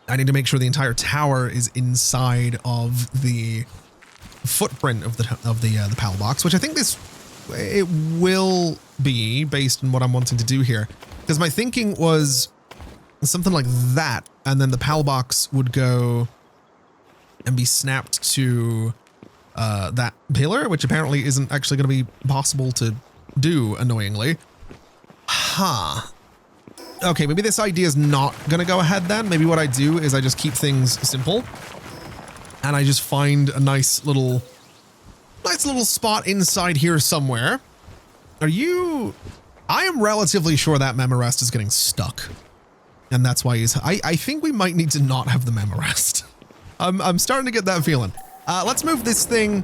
I need to make sure the entire tower is inside of the footprint of the PAL box, which I think it will be based on what I'm wanting to do here. Because my thinking was something like that, and then the PAL box would go and be snapped to that pillar, which apparently isn't actually going to be possible to do, annoyingly. Huh. Okay, maybe this idea is not going to go ahead then. Maybe what I do is I just keep things simple, and I just find a nice little spot inside here somewhere. Are you... I am relatively sure that Memorest is getting stuck. And that's why he's... I think we might need to not have the Memorest. I'm starting to get that feeling. Let's move this thing.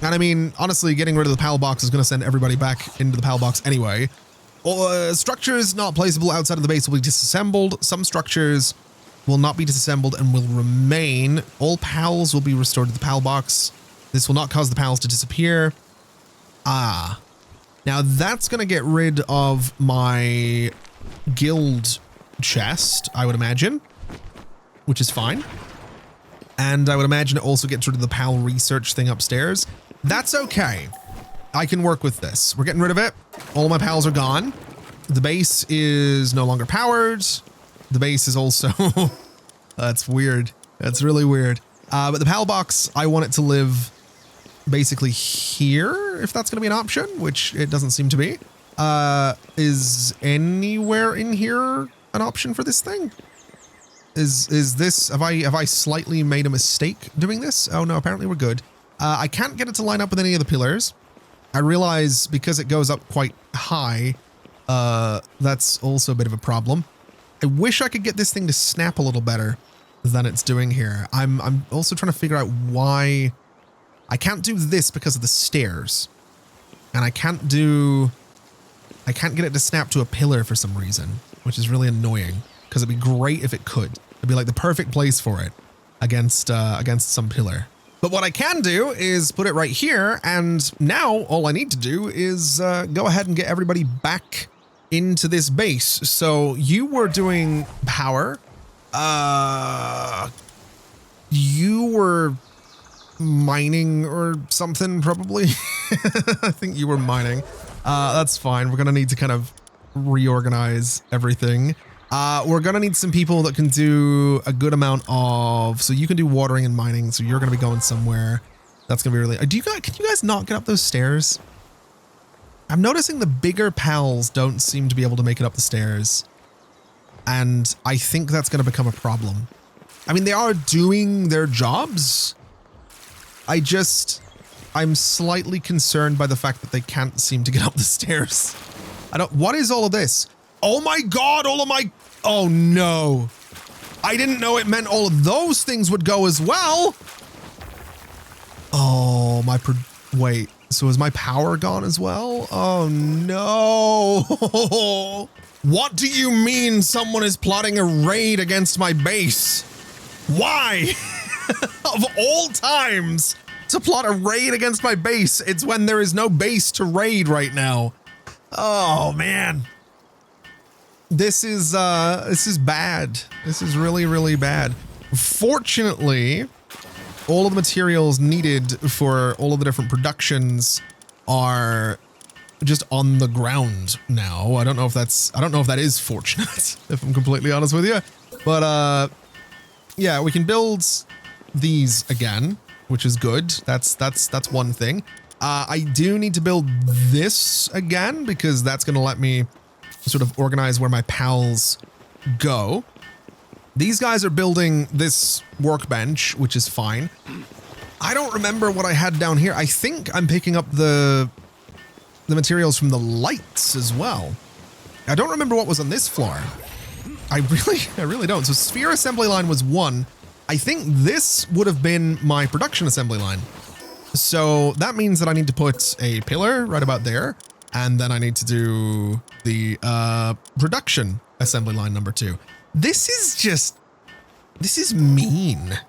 And I mean, honestly, getting rid of the PAL box is going to send everybody back into the PAL box anyway. Structures not placeable outside of the base will be disassembled. Some structures will not be disassembled and will remain. All PALs will be restored to the PAL box. This will not cause the PALs to disappear. Ah. Now that's going to get rid of my guild chest, I would imagine, which is fine. And I would imagine it also gets rid of the PAL research thing upstairs. That's okay. I can work with this. We're getting rid of it. All my PALs are gone. The base is no longer powered. The base is also... That's weird. That's really weird. But the PAL box, I want it to live basically here, if that's going to be an option, which it doesn't seem to be. Is anywhere in here an option for this thing? Is this... Have I slightly made a mistake doing this? Oh no, apparently we're good. I can't get it to line up with any of the pillars. I realize because it goes up quite high, that's also a bit of a problem. I wish I could get this thing to snap a little better than it's doing here. I'm also trying to figure out why I can't do this because of the stairs. And I can't get it to snap to a pillar for some reason, which is really annoying because it'd be great if it could. It'd be like the perfect place for it against some pillar. But what I can do is put it right here, and now all I need to do is go ahead and get everybody back into this base. So you were doing power, You were mining or something, probably. I think you were mining. That's fine. We're gonna need to kind of reorganize everything. We're gonna need some people that can do a good amount of, so you can do watering and mining, so you're gonna be going somewhere. That's gonna be really, can you guys not get up those stairs? I'm noticing the bigger pals don't seem to be able to make it up the stairs. And I think that's gonna become a problem. I mean, they are doing their jobs. I'm slightly concerned by the fact that they can't seem to get up the stairs. What is all of this? Oh my God, oh no. I didn't know it meant all of those things would go as well. Oh, wait, so is my power gone as well? Oh no. What do you mean someone is plotting a raid against my base? Why? Of all times to plot a raid against my base, it's when there is no base to raid right now. Oh man. This is bad. This is really, really bad. Fortunately, all of the materials needed for all of the different productions are just on the ground now. I don't know if that is fortunate, if I'm completely honest with you. But yeah, we can build these again, which is good. That's one thing. I do need to build this again because that's going to let me sort of organize where my pals go. These guys are building this workbench, which is fine. I don't remember what I had down here. I think I'm picking up the materials from the lights as well. I don't remember what was on this floor. I really don't. So sphere assembly line was 1. I think this would have been my production assembly line. So that means that I need to put a pillar right about there. And then I need to do the production assembly line number 2. This is mean.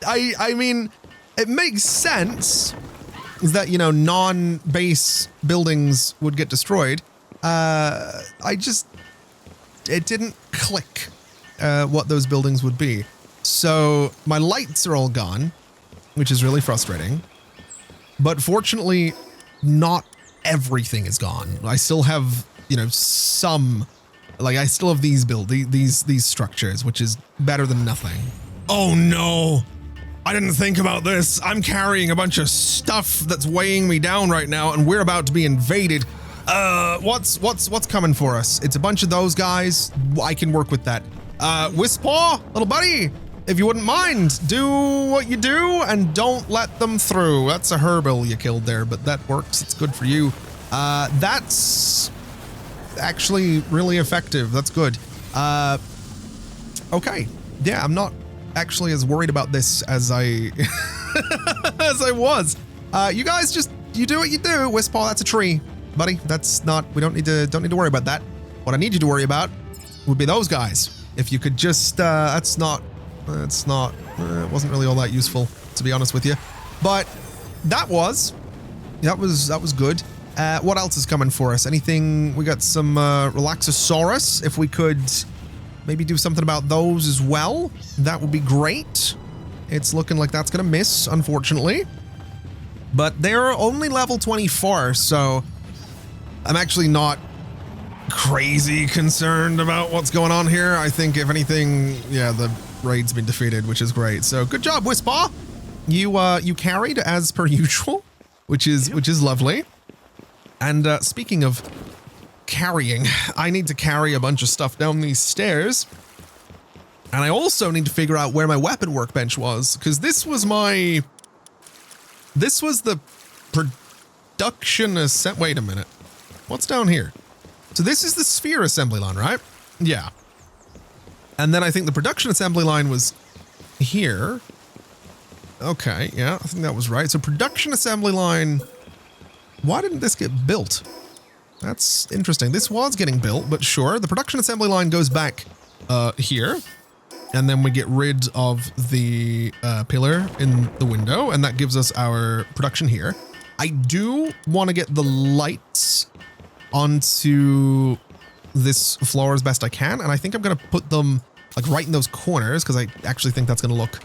I mean, it makes sense that, you know, non-base buildings would get destroyed. It didn't click what those buildings would be. So my lights are all gone, which is really frustrating. But fortunately, not everything is gone. I still have, you know, some, like I still have these structures, which is better than nothing. Oh no. I didn't think about this. I'm carrying a bunch of stuff that's weighing me down right now, and we're about to be invaded. What's coming for us? It's a bunch of those guys. I can work with that. 𝗚𝗚𝗙𝗡, little buddy, if you wouldn't mind, do what you do and don't let them through. That's a 𝗟𝗘𝗢 you killed there, but that works. It's good for you. That's actually really effective. That's good. Okay. Yeah, I'm not actually as worried about this as I as I was. You guys you do what you do. 𝗚𝗚𝗙𝗡, that's a tree, buddy. That's not, we don't need to worry about that. What I need you to worry about would be those guys. If you could just, it wasn't really all that useful, to be honest with you. But that was good. What else is coming for us? Anything? We got some Relaxosaurus. If we could maybe do something about those as well, that would be great. It's looking like that's gonna miss, unfortunately. But they're only level 24, so I'm actually not crazy concerned about what's going on here. I think if anything, yeah, the raid's been defeated, which is great. So good job, 𝗚𝗚𝗙𝗡. You carried as per usual, which is lovely. And speaking of carrying, I need to carry a bunch of stuff down these stairs. And I also need to figure out where my weapon workbench was, because this was the production assembly. Wait a minute. What's down here? So this is the sphere assembly line, right? Yeah. And then I think the production assembly line was here. Okay, yeah, I think that was right. So production assembly line, why didn't this get built? That's interesting. This was getting built, but sure. The production assembly line goes back here. And then we get rid of the pillar in the window, and that gives us our production here. I do want to get the lights onto this floor as best I can, and I think I'm going to put them like right in those corners, because I actually think that's going to look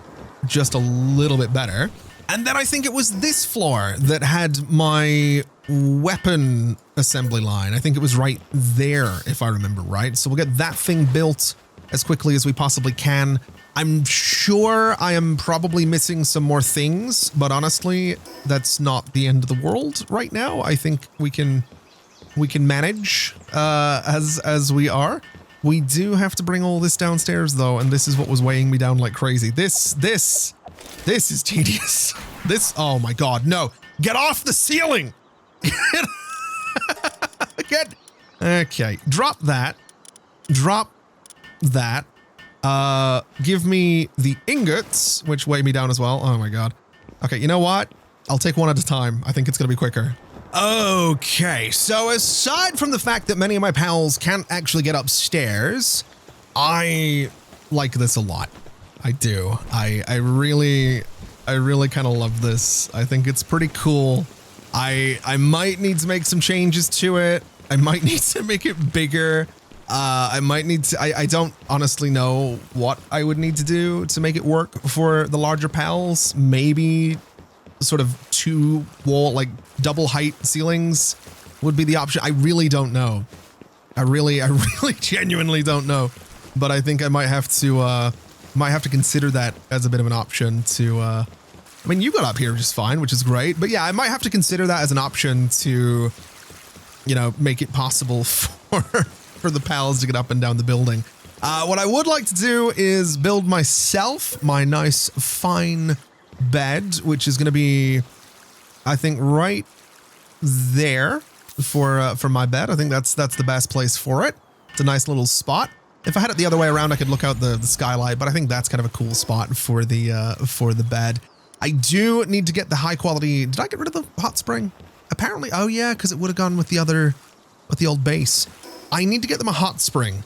just a little bit better. And then I think it was this floor that had my weapon assembly line. I think it was right there, if I remember right. So we'll get that thing built as quickly as we possibly can. I'm sure I am probably missing some more things, but honestly, that's not the end of the world right now. I think we can manage as we are. We do have to bring all this downstairs though, and this is what was weighing me down like crazy. This is tedious. Oh my God, no. Get off the ceiling. Okay, drop that. Give me the ingots, which weigh me down as well. Oh my God. Okay, you know what? I'll take one at a time. I think it's gonna be quicker. Okay, so aside from the fact that many of my pals can't actually get upstairs, I like this a lot. I do. I really kind of love this. I think it's pretty cool. I might need to make some changes to it. I might need to make it bigger. I might need to, I don't honestly know what I would need to do to make it work for the larger pals. Maybe sort of two wall, like double height ceilings would be the option. I really don't know. I really genuinely don't know. But I think I might have to consider that as a bit of an option to, I mean, you got up here just fine, which is great. But yeah, I might have to consider that as an option to, you know, make it possible for the pals to get up and down the building. What I would like to do is build myself my nice fine bed, which is going to be, I think, right there for my bed. I think that's the best place for it. It's a nice little spot. If I had it the other way around, I could look out the skylight, but I think that's kind of a cool spot for the bed. I do need to get the high quality. Did I get rid of the hot spring? Apparently, oh yeah, because it would have gone with the old base. I need to get them a hot spring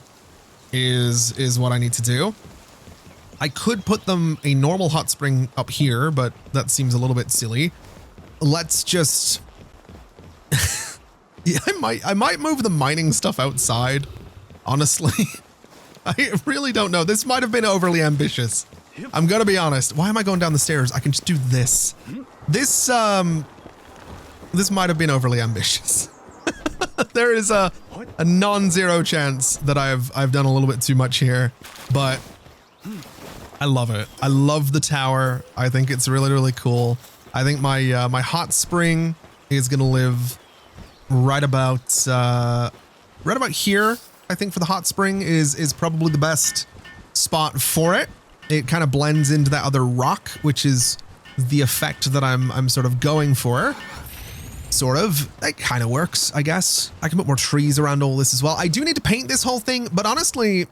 is what I need to do. I could put them a normal hot spring up here, but that seems a little bit silly. Let's just, yeah, I might move the mining stuff outside. Honestly, I really don't know. This might have been overly ambitious. I'm gonna be honest. Why am I going down the stairs? I can just do this. This might have been overly ambitious. There is a non-zero chance that I've done a little bit too much here, but I love it. I love the tower. I think it's really, really cool. I think my my hot spring is gonna live right about here. I think for the hot spring is probably the best spot for it. It kind of blends into that other rock, which is the effect that I'm sort of going for. Sort of. It kind of works, I guess. I can put more trees around all this as well. I do need to paint this whole thing, but honestly,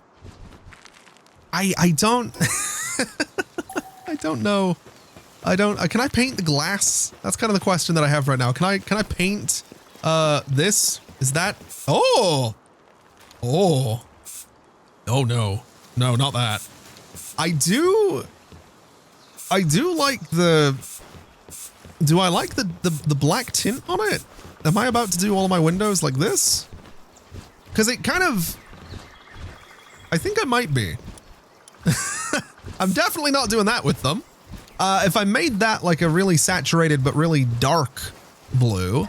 I don't I don't know. Can I paint the glass? That's kind of the question that I have right now. Can I paint this? Is that, oh no, not that. I do like the, do I like the black tint on it? Am I about to do all of my windows like this? Because it kind of, I think I might be. I'm definitely not doing that with them. If I made that like a really saturated but really dark blue.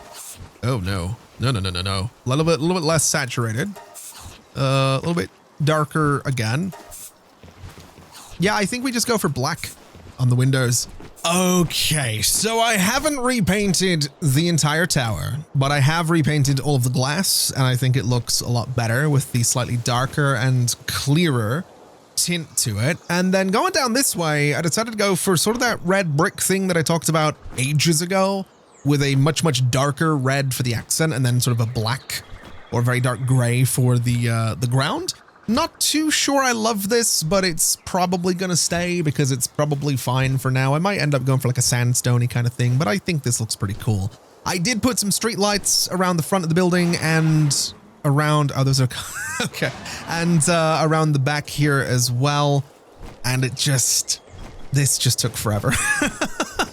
Oh no. No. A little bit less saturated. A little bit darker again. Yeah, I think we just go for black on the windows. Okay, so I haven't repainted the entire tower, but I have repainted all of the glass, and I think it looks a lot better with the slightly darker and clearer tint to it. And then going down this way, I decided to go for sort of that red brick thing that I talked about ages ago, with a much darker red for the accent, and then sort of a black or very dark gray for the ground. Not too sure I love this, but it's probably gonna stay because it's probably fine for now. I might end up going for like a sandstone-y kind of thing, but I think this looks pretty cool. I did put some street lights around the front of the building and around, oh, those are, okay. And around the back here as well. And this just took forever.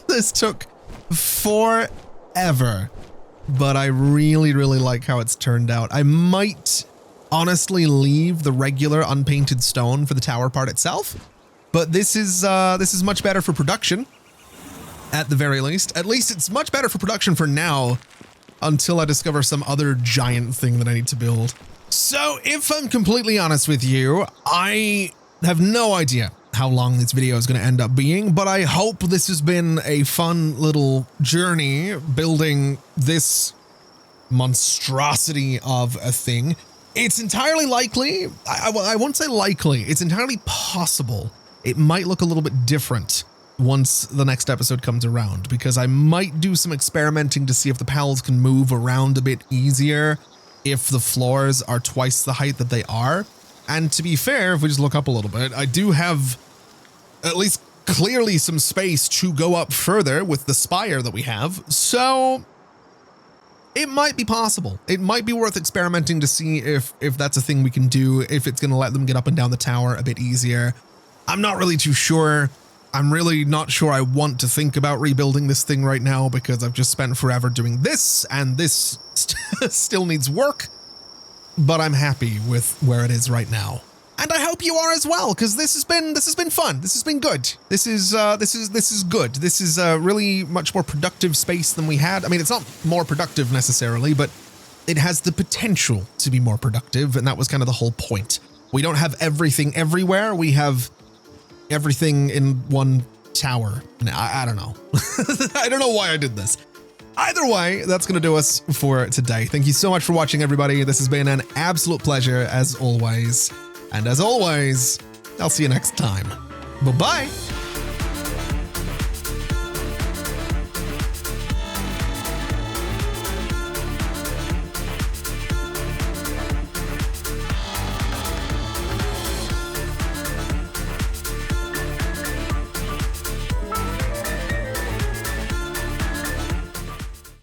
This took forever, but I really like how it's turned out. I might honestly leave the regular unpainted stone for the tower part itself. But this is much better for production, at the very least. At least it's much better for production for now, until I discover some other giant thing that I need to build. So if I'm completely honest with you, I have no idea how long this video is going to end up being, but I hope this has been a fun little journey building this monstrosity of a thing. It's entirely likely, I won't say likely, it's entirely possible it might look a little bit different once the next episode comes around, because I might do some experimenting to see if the pals can move around a bit easier if the floors are twice the height that they are. And to be fair, if we just look up a little bit, I do have at least clearly some space to go up further with the spire that we have. So it might be possible. It might be worth experimenting to see if that's a thing we can do, if it's going to let them get up and down the tower a bit easier. I'm not really too sure. I'm really not sure I want to think about rebuilding this thing right now, because I've just spent forever doing this, and this still needs work, but I'm happy with where it is right now. And I hope you are as well, because this has been fun. This has been good. This is good. This is a really much more productive space than we had. I mean, it's not more productive necessarily, but it has the potential to be more productive, and that was kind of the whole point. We don't have everything everywhere. We have everything in one tower. I don't know. I don't know why I did this. Either way, that's going to do us for today. Thank you so much for watching, everybody. This has been an absolute pleasure as always. And as always, I'll see you next time. Bye-bye.